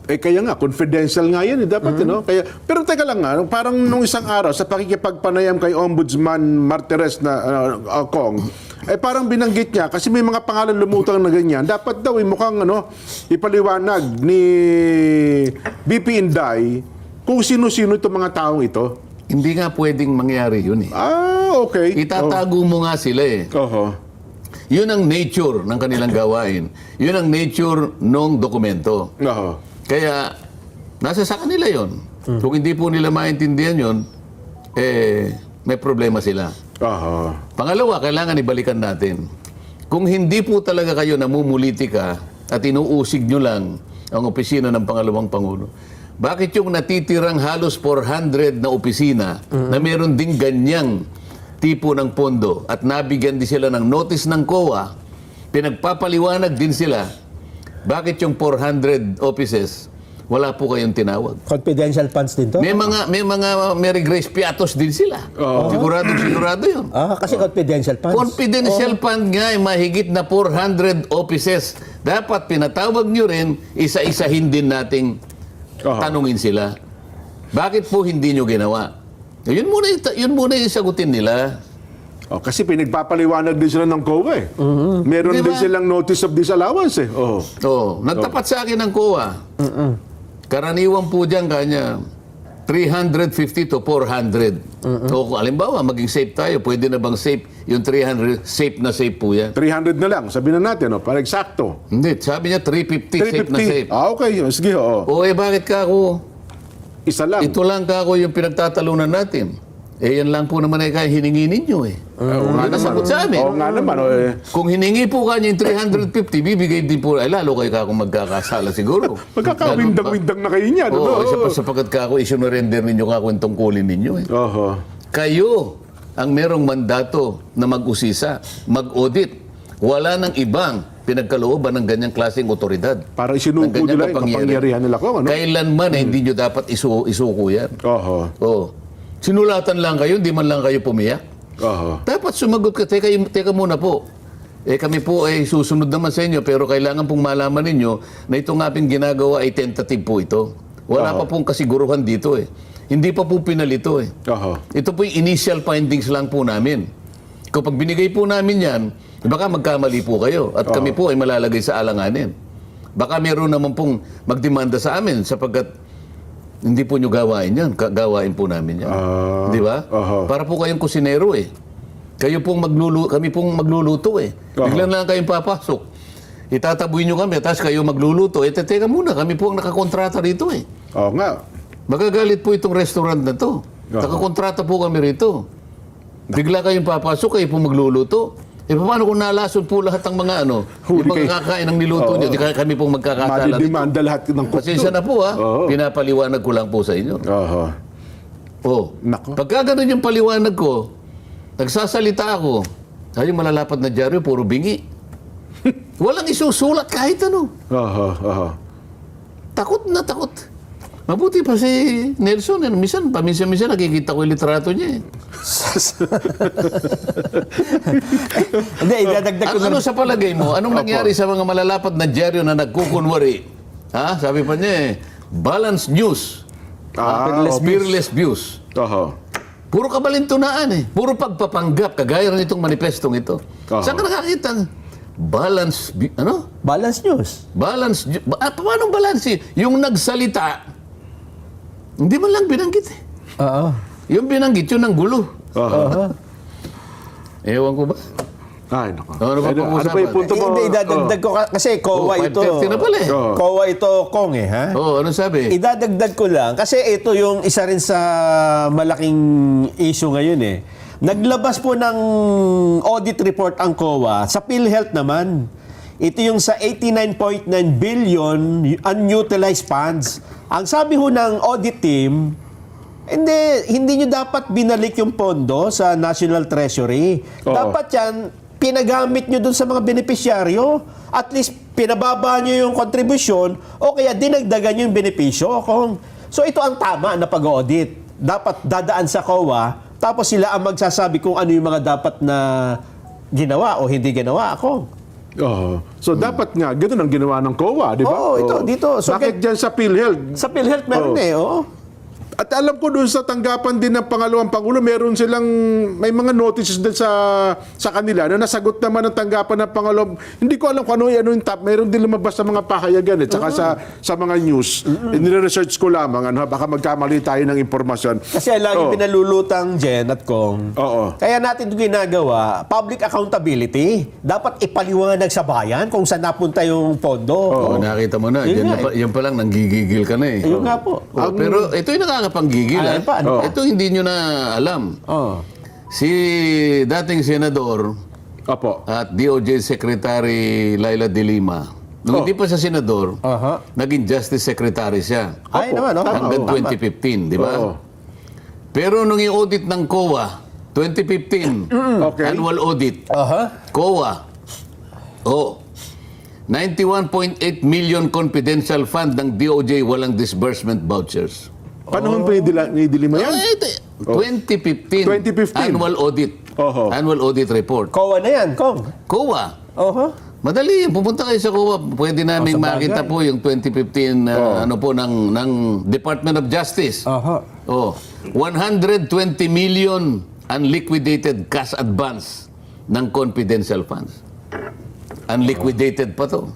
Kaya nga, confidential nga yan. Dapat, Kaya, pero teka lang nga, parang nung isang araw, sa pakikipagpanayam kay Ombudsman Martires na Kong, parang binanggit niya, kasi may mga pangalan lumutang na ganyan, dapat daw, mukhang ipaliwanag ni BP Inday kung sino-sino itong mga taong ito. Hindi nga pwedeng mangyari yun eh. Okay. Itatago mo nga sila eh. Oho. Yun ang nature ng kanilang gawain. Yun ang nature ng dokumento. Oho. Kaya, nasa sa kanila yun. Kung hindi po nila maintindihan yun, may problema sila. Oho. Pangalawa, kailangan ibalikan natin. Kung hindi po talaga kayo namumulitika at inuusig nyo lang ang opisina ng Pangalawang Pangulo, bakit yung natitirang halos 400 na opisina na meron ding ganyang tipo ng pondo at nabigyan din sila ng notice ng COA, pinagpapaliwanag din sila, bakit yung 400 offices wala po kayong tinawag? Confidential funds din to? May mga Mary Grace Piatos din sila. Sigurado yun. Kasi confidential funds. Confidential fund nga ay mahigit na 400 offices. Dapat pinatawag nyo rin, isa-isahin din nating tanungin sila. Bakit po hindi nyo ginawa? Yun muna yung sagutin nila. Kasi pinagpapaliwanag din sila ng COA eh. Meron Diba? din silang notice of disallowance eh. Nagtapat sa akin ng COA. Karaniwan po dyan kanya 350 to 400. O kung alimbawa, maging safe tayo, pwede na bang safe? Yung 300, safe na safe po yan. 300 na lang, sabihin na natin, para eksakto. Hindi, sabi niya 350, safe na safe. 350. Okay, sige, oo. O bakit ka ako? Isa lang. Ito lang ka ako yung pinagtatalunan natin. Yan lang po naman ay kaya hiningi ninyo eh. Nasagot sa amin. Oo nga naman. Kung hiningi po kanya yung 350, bibigay din po, ay lalo kayo ka kung magkakasala siguro. Magkakawindang-windang na kayo niyan. Sapagkat ka ako, isinurrender ninyo ka kung tungkulin ninyo eh. Kayo ang merong mandato na mag-usisa, mag-audit. Wala nang ibang pinagkalooban ng ganyang klaseng otoridad. Para isinuko nila yung kapangyarihan nila ko. Kailanman hindi nyo dapat isuko yan. Sinulatan lang kayo, hindi man lang kayo pumiyak. Dapat sumagot ka, teka muna po. Kami po ay susunod naman sa inyo, pero kailangan pong malaman ninyo na itong aming ginagawa ay tentative po ito. Wala pa pong kasiguruhan dito eh. Hindi pa po pinalito eh. Ito po yung initial findings lang po namin. Kapag binigay po namin yan, baka magkamali po kayo at kami po ay malalagay sa alanganin. Baka meron naman pong magdemanda sa amin sapagkat hindi po nyo gawain yan. Gawain po namin yan. Di ba? Para po kayong kusinero eh. Kami pong magluluto eh. Biglang lang kayong papasok. Itataboy nyo kami, tapos kayo magluluto. Teka muna, kami po ang nakakontrata rito eh. Oo nga. Magagalit po itong restaurant na to. Nakakontrata po kami rito. Bigla kayong papasok, kayo po magluluto. Paano kung nalason po lahat ng mga yung mga kakain ng niluto nyo, di kami pong magkakasala dito. Madidemanda lahat ng kukto. Pasensya na po pinapaliwanag ko lang po sa inyo. Pagka ganun yung paliwanag ko, nagsasalita ako, ay malalapat na dyaryo, puro bingi. Walang isusulat kahit ano. Takot na takot. Mabuti pa si Nelson. Paminsan-minsan nakikita ko yung litrato niya eh. Hindi, idadagdag ko Ano sa palagay mo? Anong nangyari sa mga malalapad na dyaryo na nagkukunwari? Sabi pa niya eh, balanced news. Fearless views. Puro kabalintunaan eh. Puro pagpapanggap, kagaya rin itong manifestong ito. Saan ka nakakita? Balance news. Paano balance? Yung nagsalita, hindi man lang binanggit eh. Oo. Yung binanggit, yun ang gulo. Ewan ko ba? Ay, naku. Ano ba pag-usapan? yung punto mo? Hindi, idadagdag ko kasi COA ito. 5:30 na pala eh. COA ito, Kong ha? Ano sabi? Idadagdag ko lang kasi ito yung isa rin sa malaking issue ngayon eh. Naglabas po ng audit report ang COA sa PhilHealth naman. Ito yung sa 89.9 billion unutilized funds. Ang sabi ho ng audit team, hindi nyo dapat binalik yung pondo sa National Treasury. Oo. Dapat yan, pinagamit nyo dun sa mga benepisyaryo. At least, pinababa nyo yung kontribusyon o kaya dinagdagan nyo yung benepisyo. So, ito ang tama na pag-audit. Dapat dadaan sa COA, tapos sila ang magsasabi kung ano yung mga dapat na ginawa o hindi ginawa. So, dapat nga, ganoon ang ginawa ng COA, di ba? Oo, ito, dito. So, Bakit dyan sa PhilHealth? Sa PhilHealth meron oo. At alam ko doon sa tanggapan din ng pangalawang Pangulo, meron silang, may mga notices din sa kanila na nasagot naman ng tanggapan ng pangalawang. Hindi ko alam kung ano yung top. Meron din lumabas sa mga pahayagan tsaka sa mga news. Nire-research ko lamang, baka magkamali tayo ng impormasyon. Kasi lagi pinalulutang Jen at Kong. Oo. Kaya natin ito ginagawa, public accountability. Dapat ipaliwanag sa bayan kung saan napunta yung pondo. Nakita mo na. Yun nga Yan pa lang, nanggigigil ka na eh. Ayun nga po. Pero ito yung nakakapanggigil. Ano pa? Ito hindi nyo na alam. Si dating senador Opo. at DOJ Secretary Laila De Lima, nung hindi pa siya senador, naging Justice Secretary siya. Ay naman, Hanggang 2015, di ba? Oo. Pero nung i-audit ng COA, 2015, Okay. annual audit, COA, 91.8 million confidential fund ng DOJ walang disbursement vouchers. Panahon pa ni Dilima yan? 2015, 2015. annual audit. Annual audit report. COA na yan, Kong. COA. Madali, pupunta kayo sa COA. Pwede namin sa makita bagay. po yung 2015 ng Department of Justice. 120 million unliquidated cash advance ng confidential funds. Unliquidated pa to.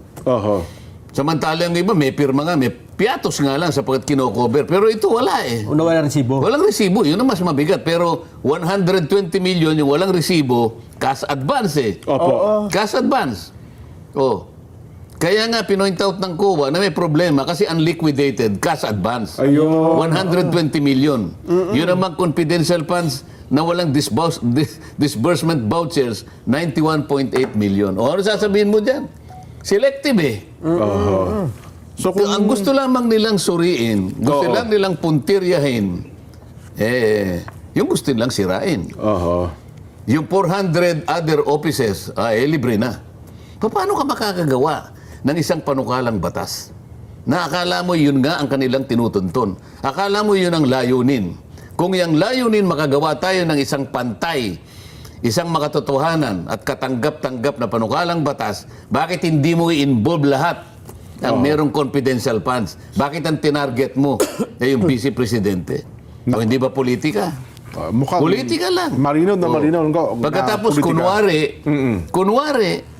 Samantalang yung iba, may pirma nga, may piatos nga lang sapagkat kino-cover. Pero ito wala eh. Wala resibo. Walang resibo, yun ang mas mabigat. Pero 120 million yung walang resibo, cash advance eh. Cash advance. Kaya nga, pinoint out ng COA na may problema kasi unliquidated cash advance. 120 million. Yun naman confidential funds na walang disbursement vouchers, 91.8 million. Ano sasabihin mo dyan? Selective eh. So, Ang gusto lamang nilang suriin, gusto lang nilang puntiryahin, yung gusto nilang sirain. Yung 400 other offices, libre na. Paano ka makakagawa ng isang panukalang batas? Na akala mo yun nga ang kanilang tinutuntun. Akala mo yun ang layunin. Kung yung layunin makagawa tayo ng isang pantay, isang makatotohanan at katanggap-tanggap na panukalang batas, bakit hindi mo i-involve lahat ang merong confidential funds? Bakit ang tinarget mo yung vice presidente? O hindi ba politika? Politika lang. Marinaw na marinaw. Pagkatapos, kunwari,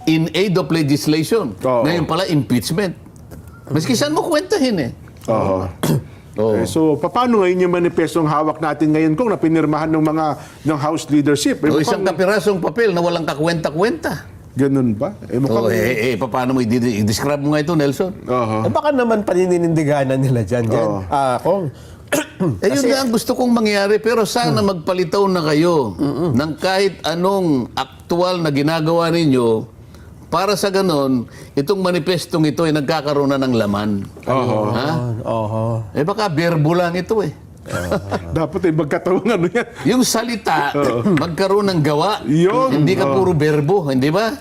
in aid of legislation, ngayon pala impeachment. Maski saan mo kwentahin eh. So, paano ngayon yung manifestong hawak natin ngayon kung napinirmahan ng House leadership? Isang kapirasong papel na walang kakwenta-kwenta. Ganun ba? Paano mo i-describe mo nga ito, Nelson? Baka naman paninindiganan nila dyan. Kong. Yun nga ang gusto kong mangyari, pero sana magpalitaw na kayo ng kahit anong aktual na ginagawa ninyo para sa ganon, itong manifestong ito ay nagkakaroon na ng laman. Baka verbo lang ito eh. Dapat magkatawang ano yan. Yung salita, magkaroon ng gawa. Yun. Hindi ka puro verbo, hindi ba?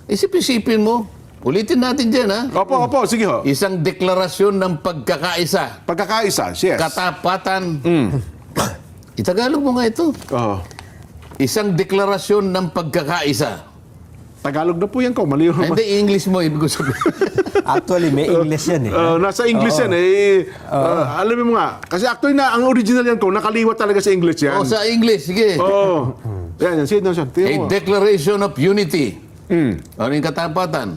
Isip-isipin mo. Ulitin natin dyan, ha? Opo, sige ho. Isang deklarasyon ng pagkakaisa. Pagkakaisa, yes. Katapatan. Itagalog mo nga ito. Isang deklarasyon ng pagkakaisa. Tagalog na po yan ko. Mali yung Hindi, English mo. Ibig ko sabihin. Actually, may English yan eh. nasa English yan eh. Alam mo nga. Kasi actually na, ang original yan ko, nakaliwat talaga sa English yan. Sa English, sige. Yan. Sige, A declaration of unity Ano yung katapatan?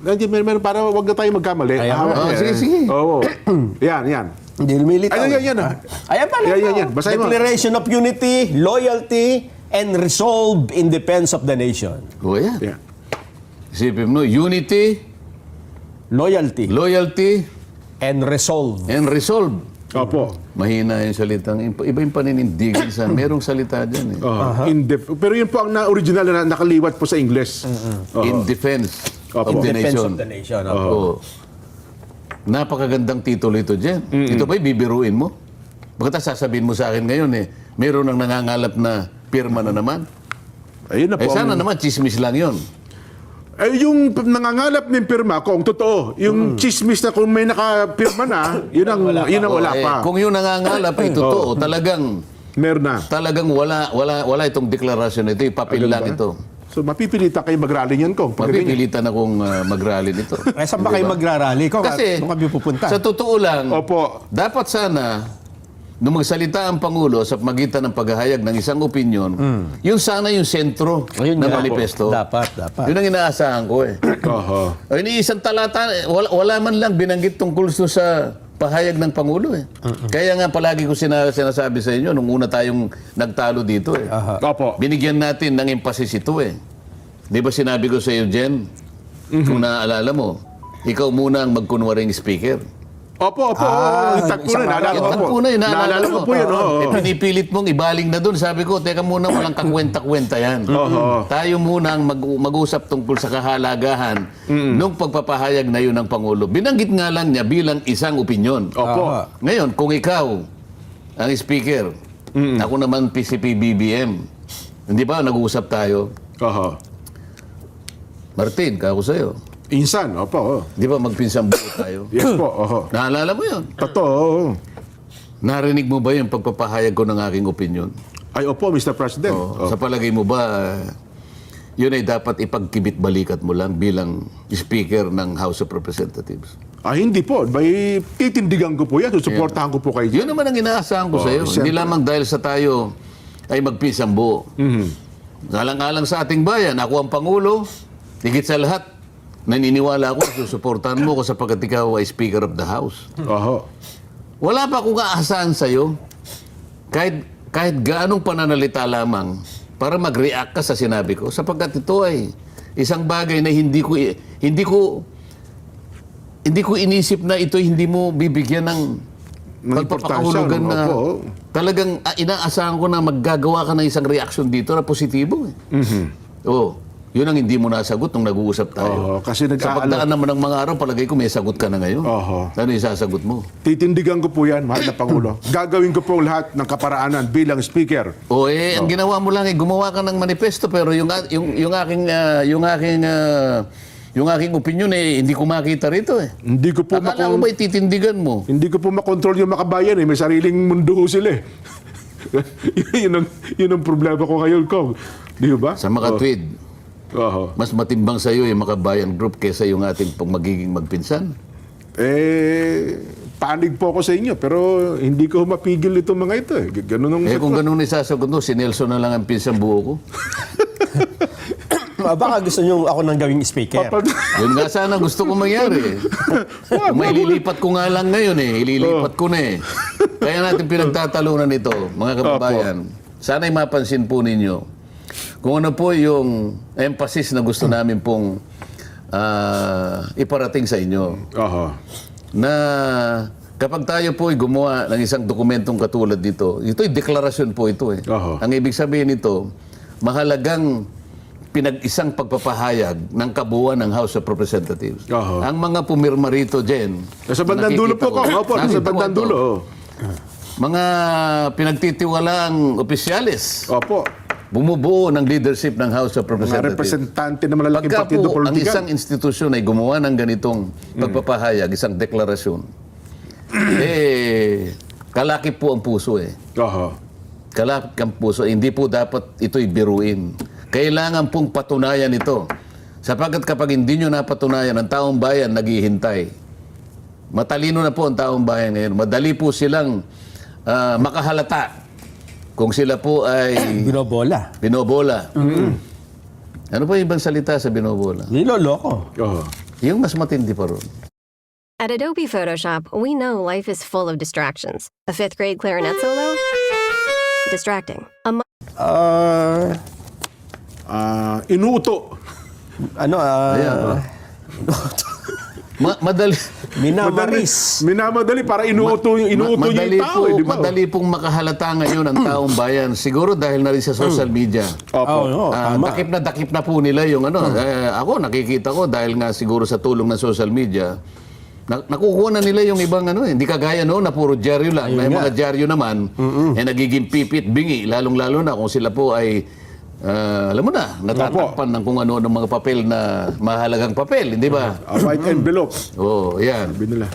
Meron para wag na tayo magkamali. Ayan. Sige. Oo. Yan. Hindi lumilitaw. Yan. Ayan pala. Yan. Basahin mo. Declaration of Unity, Loyalty, and Resolve in Defense of the Nation. O yan. Yan. Isipin mo, unity, Loyalty loyalty, and Resolve. and resolve. Opo. Mahina yung salitang. Iba yung paninindigan sa merong salita dyan eh. Pero yun po ang original na nakaliwat po sa English. In defense Opo. of the Defense nation. of the Nation. Oo. Napakagandang titulo ito dyan. Ito ba'y bibiruin mo? Bakit sasabihin mo sa akin ngayon meron ng nangangalap na pirma na naman? Ayun na po. Sana naman, chismis lang yun. Yung nangangalap ng pirma, kung totoo, yung chismis na kung may nakapirma na, yun ang wala pa. Kung yung nangangalap ay totoo, talagang Meron na. wala itong deklarasyon ito, papel lang ito. So mapipilitan kayo mag-rally niyan kung pag ganyan. Mapipilitan akong mag-rally nito. Eh, saan ba kayo magrarally? Kasi, Kung kami pupunta? sa totoo lang, Opo. dapat sana, nung magsalita ang Pangulo sa magitan ng paghahayag ng isang opinyon, yun sana yung sentro Ayun ng nga. manifesto. Dapat. Yun ang inaasahan ko eh. Oho. Ay, isang talata, wala man lang binanggit tungkol sa pahayag ng Pangulo eh. Kaya nga palagi ko sinasabi sa inyo, nung una tayong nagtalo dito eh. Opo. Binigyan natin ng emphasis ito eh. Di ba sinabi ko sa iyo, Jen, kung naaalala mo, ikaw muna ang magkunwaring speaker. Opo. Itag po isang na. Naalala ko Yan, po. Naalala ko po yun. Eh, pinipilit mong ibaling na doon. Sabi ko, teka muna, walang kakwenta-kwenta yan. Tayo muna ang mag-usap tungkol sa kahalagahan nung pagpapahayag na yun ng Pangulo. Binanggit nga lang niya bilang isang opinyon. Opo. Ngayon, kung ikaw ang speaker, ako naman PCP-BBM, hindi ba nag-uusap tayo? Oho. Martin, kako sa'yo. Insan. Opo. Di ba magpinsang buo tayo? Yes po. Oho. Naalala mo yun? Totoo. Narinig mo ba yung pagpapahayag ko ng aking opinyon? Ay, opo, Mr. President. Sa palagay mo ba, yun ay dapat ipagkibit balikat mo lang bilang Speaker ng House of Representatives? Hindi po. May titindigan ko po yan. Susuportahan ko po kayo Yun dyan. naman ang inaasahan ko sa iyo. siyempre. Hindi lamang dahil sa tayo ay magpinsang buo. Alang-alang sa ating bayan, ako ang Pangulo, higit sa lahat, naniniwala ako na susuportahan mo ko sapagkat ikaw ay Speaker of the House. Oho. Wala pa akong aasahan sa iyo kahit gaanong pananalita lamang para mag-react ka sa sinabi ko sapagkat ito ay isang bagay na hindi ko inisip na ito hindi mo bibigyan ng pagpapakahulugan na Opo. talagang inaasahan ko na maggagawa ka ng isang reaction dito na positibo eh. Oo. Yun ang hindi mo nasagot nung nag-uusap tayo. Kasi Sa pagdaan naman ng mga araw, palagay ko may sagot ka na ngayon. Oho. Ano yung sasagot mo? Titindigan ko po yan, mahal na Pangulo. Gagawin ko po lahat ng kaparaanan bilang Speaker. Ang ginawa mo lang gumawa ka ng manifesto pero yung aking opinion hindi ko makita rito eh. Hindi ko po Akala ko ba ititindigan mo? Hindi ko po makontrol yung makabayan eh. May sariling mundo ho sila eh. yun ang problema ko ngayon, Kong. Di ba? Sa makatwid, Oho. mas matimbang sa iyo yung Makabayan Group kaysa yung ating magiging magpinsan. Panig po ako sa inyo, pero hindi ko mapigil itong mga ito eh. Ganun ang Kung ganun isasagot mo, si Nelson na lang ang pinsang buo ko. Baka gusto nyo ako nang gawing speaker. Yun nga sana gusto ko mangyari. Kung may ililipat ko nga lang ngayon ililipat ko na eh. Kaya natin pinagtatalunan ito, mga kababayan. Sana'y mapansin po ninyo kung ano po yung emphasis na gusto namin pong iparating sa inyo. Oho. Na kapag tayo po ay gumawa ng isang dokumentong katulad dito, ito'y deklarasyon po ito eh. Oho. Ang ibig sabihin nito, mahalagang pinag-isang pagpapahayag ng kabuuan ng House of Representatives. Oho. Ang mga pumirma rito, Jen, Nasa bandang dulo po, Kong. Opo, nasa bandang dulo. mga pinagtitiwalaang opisyalis, Opo. bumubuo ng leadership ng House of Mga Representatives. representante ng malalaking Pagka partido po ang politikal. isang institusyon ay gumawa ng ganitong pagpapahayag, isang deklarasyon, kalakip po ang puso eh. Oho. Kalakip ang puso. Hindi po dapat ito'y biruin. Kailangan pong patunayan ito. Sapagkat kapag hindi nyo napatunayan, ang taong bayan naghihintay. Matalino na po ang taong bayan ngayon. Madali po silang makahalata kung sila po ay Binobola. binobola. Ano pa yung ibang salita sa binobola? Niloloko. Oo. Yung mas matindi pa ron. At Adobe Photoshop, we know life is full of distractions. A fifth grade clarinet solo? Distracting. Inuuto. Ano, Ayan. Madali. minamaris. Minamadali para inuuto niya yung tao. Di ba? Madali pong makahalata ngayon ang taong bayan. Siguro dahil na rin sa social media. Opo. Tama. Dakip na po nila yung ano. Ako nakikita ko dahil nga siguro sa tulong ng social media, nakukuha na nila yung ibang ano, hindi kagaya noon na puro dyaryo lang. May mga dyaryo naman, nagiging pipit, bingi, lalong-lalo na kung sila po ay, alam mo na, natatakpan ng kung ano ng mga papel na mahalagang papel, hindi ba? A white envelope. Oo, yan. Sabi nila.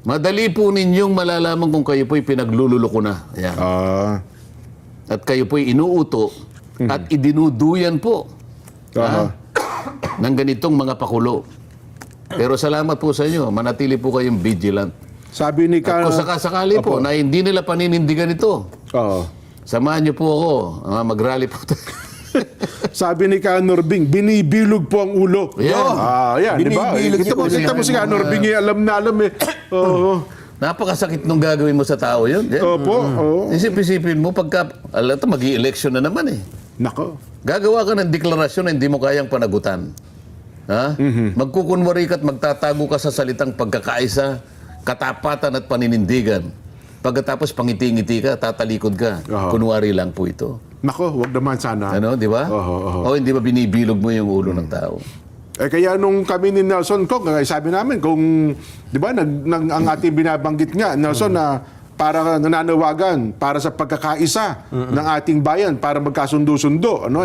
Madali po ninyong malalaman kung kayo po'y pinaglululoko na. Yan. At kayo po'y inuuto at idinuduyan po ng ganitong mga pakulo. Pero salamat po sa inyo, manatili po kayong vigilant. Sabi ni At kung sakasakali po na hindi nila paninindigan ito, samahan niyo po ako, mag-rally po tayo. Sabi ni Ka Norbing, binibilog po ang ulo. Yan. Yan, di ba? Binibilog Kita mo, po kita mo si Ka Norbing, alam na alam eh. Oo. Napakasakit nung gagawin mo sa tao yun. Opo. Oo. Isip-isipin mo, pagka, alam ito, mag-i-election na naman eh. Nako. Gagawa ka ng deklarasyon na hindi mo kayang panagutan. Ha? Magkukunwari ka at magtatago ka sa salitang pagkakaisa, katapatan at paninindigan. Pagkatapos pangiti-ngiti ka, tatalikod ka. Kunwari lang po ito. Nako, wag naman sana. Ano, di ba? O hindi ba binibilog mo yung ulo ng tao? Kaya nung kami ni Nelson Kong, sabi namin kung, di ba, ang ating binabanggit nga, Nelson, na para nananawagan para sa pagkakaisa ng ating bayan, para magkasundo-sundo, ano,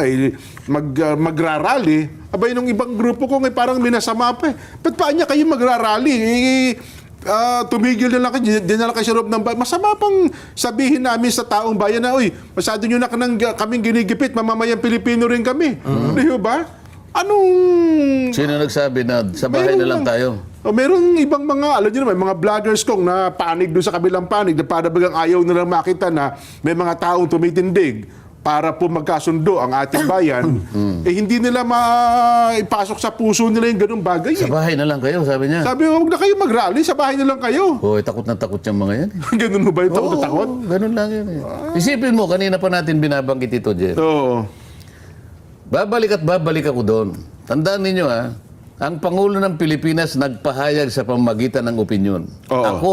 magrarally. Abay, nung ibang grupo ko, parang minasama pa eh. Ba't pa niya kayo magrarally? Tumigil na lang kayo, dinala kayo sa loob ng bayan. Masama pang sabihin namin sa taong bayan na, uy, masyado nyo na kaming ginigipit, mamamayang Pilipino rin kami. Di ba? Anong... Sino nagsabi na sa bahay na lang tayo? Meron ibang mga, alam nyo naman, mga vloggers kong na panig doon sa kabilang panig, na para bagang ayaw nilang makita na may mga taong tumitindig para po magkasundo ang ating bayan, hindi nila maipasok sa puso nila yung ganung bagay. Sa bahay na lang kayo, sabi niya. Sabi, huwag na kayo mag-rally, sa bahay na lang kayo. Hoy, takot na takot yung mga yan. Ganun mo ba yung takot na takot? Ganun lang yun. Isipin mo, kanina pa natin binabanggit ito, Jer. Oo. Babalik ako doon. Tandaan ninyo ang Pangulo ng Pilipinas nagpahayag sa pamamagitan ng opinyon. Oo. Ako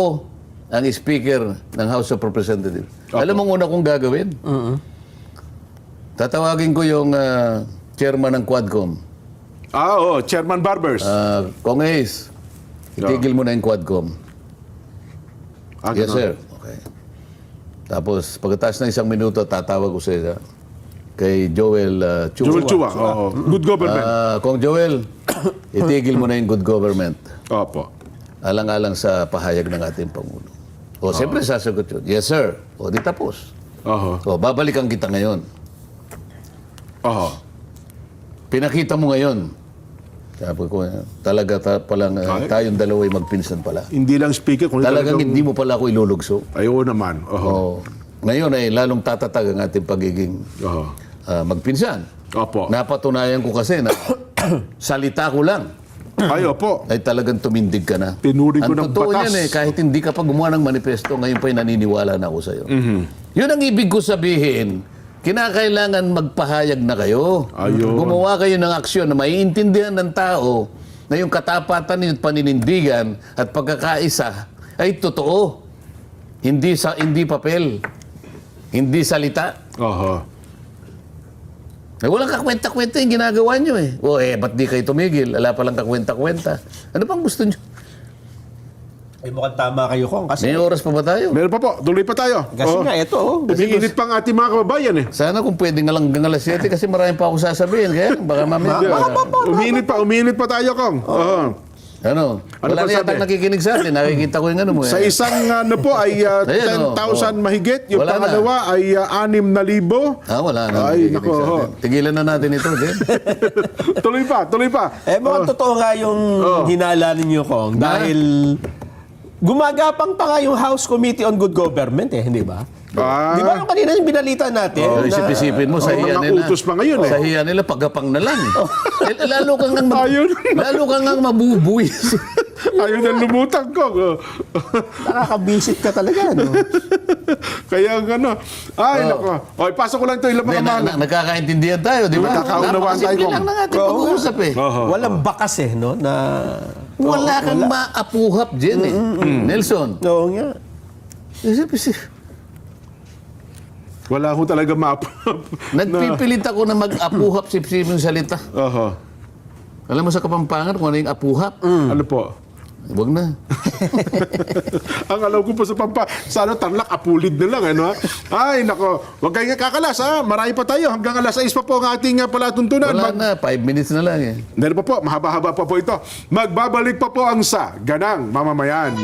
ang Speaker ng House of Representatives. Alam mo una kong gagawin? Tatawagin ko yung chairman ng Quadcom. Oo, Chairman Barbers. Kong Ace, itigil mo na yung Quadcom. Yes, sir. Okay. Tapos, pagkatapos ng 1 minuto, tatawag ko sa kay Joel Chua. Joel Chua. Oo. Good government. Kong Joel, itigil mo na yung good government. Opo. Alang-alang sa pahayag ng ating Pangulo. O, siyempre sasagot yun. Yes, sir. O, di tapos. O, babalikan kita ngayon. Pinakita mo ngayon. Sabi ko, talaga palang tayong dalawa'y magpinsan pala. Hindi lang speaker, kung Talagang hindi mo pala ako ilulugso. Ayaw naman. O, ngayon ay lalong tatatag ang ating pagiging magpinsan. Opo. Napatunayan ko kasi na salita ko lang Ay, opo. ay talagang tumindig ka na. Pinuri ko Ang ng totoo batas. yan kahit hindi ka pa gumawa ng manifesto, ngayon pa'y naniniwala na ako sa'yo. Yun ang ibig ko sabihin, kinakailangan magpahayag na kayo. Ayun. Gumawa kayo ng aksyon na maiintindihan ng tao na yung katapatan ninyo at paninindigan at pagkakaisa ay totoo. Hindi papel. Hindi salita. Walang kakwenta-kwenta yung ginagawa nyo eh. Ba't di kayo tumigil? Wala palang kakwenta-kwenta. Ano pang gusto nyo? Ay, mukhang tama kayo, Kong. Kasi, May oras pa ba tayo? Meron pa po. Tuloy pa tayo. kasi nga, ito. Umiinit pa ang ating mga kababayan eh. Sana kung pwede nga lang hanggang alas 7 kasi marami pa ako sasabihin. Kaya baka mamaya. Umiinit pa tayo, Kong. Ano? Ano Wala pa na yata sabi? nakikinig sa atin. Nakikita ko yung ano mo. Sa isang po ay Ayan, 10,000 mahigit. Yung Wala na. pangalawa ay 6,000. Wala na. Ay, nakikinig nako, sa atin. Tigilan na natin ito. Tuloy pa. mukhang totoo nga yung hinala ninyo, Kong. Dahil gumagapang pa nga yung House Committee on Good Government, hindi ba? Ah. Di ba yung kanina yung binalita natin? Oh, isip-isipin mo, sa hiya mga nila. utos pa ngayon eh. Sa hiya nila, pagkapang na lang. Lalo kang nang Ayun. lalo kang nang mabubuwis. Ayun ang lumutang ko. Nakakabisit ka talaga, no? Kaya ano. Ay, nako. O, ipasok ko lang ito ilang mga mga. Nagkakaintindihan tayo, di ba? Nagkakaunawaan tayo, Napakasimple Kong. lang ng ating pag-uusap eh. Walang bakas eh, no? Na... Wala kang maapuhap dyan eh. Nelson. Oo nga. Isip-isip. Wala akong talaga Nagpipilit ako na mag-apuhap sip-siping salita. Oho. Alam mo sa Kapampangan kung ano yung apuhap? Ano po? Huwag na. Ang alam ko po sa Tarlac, apulid na lang. Ano, ha? Ay, nako. Huwag kayong kakalas, ha? Marami pa tayo. Hanggang alas 6 pa po ang ating palatuntunan. Wala na, 5 minutes na lang eh. Meron pa po, mahaba-haba pa po ito. Magbabalik pa po ang Sa Ganang Mamamayan.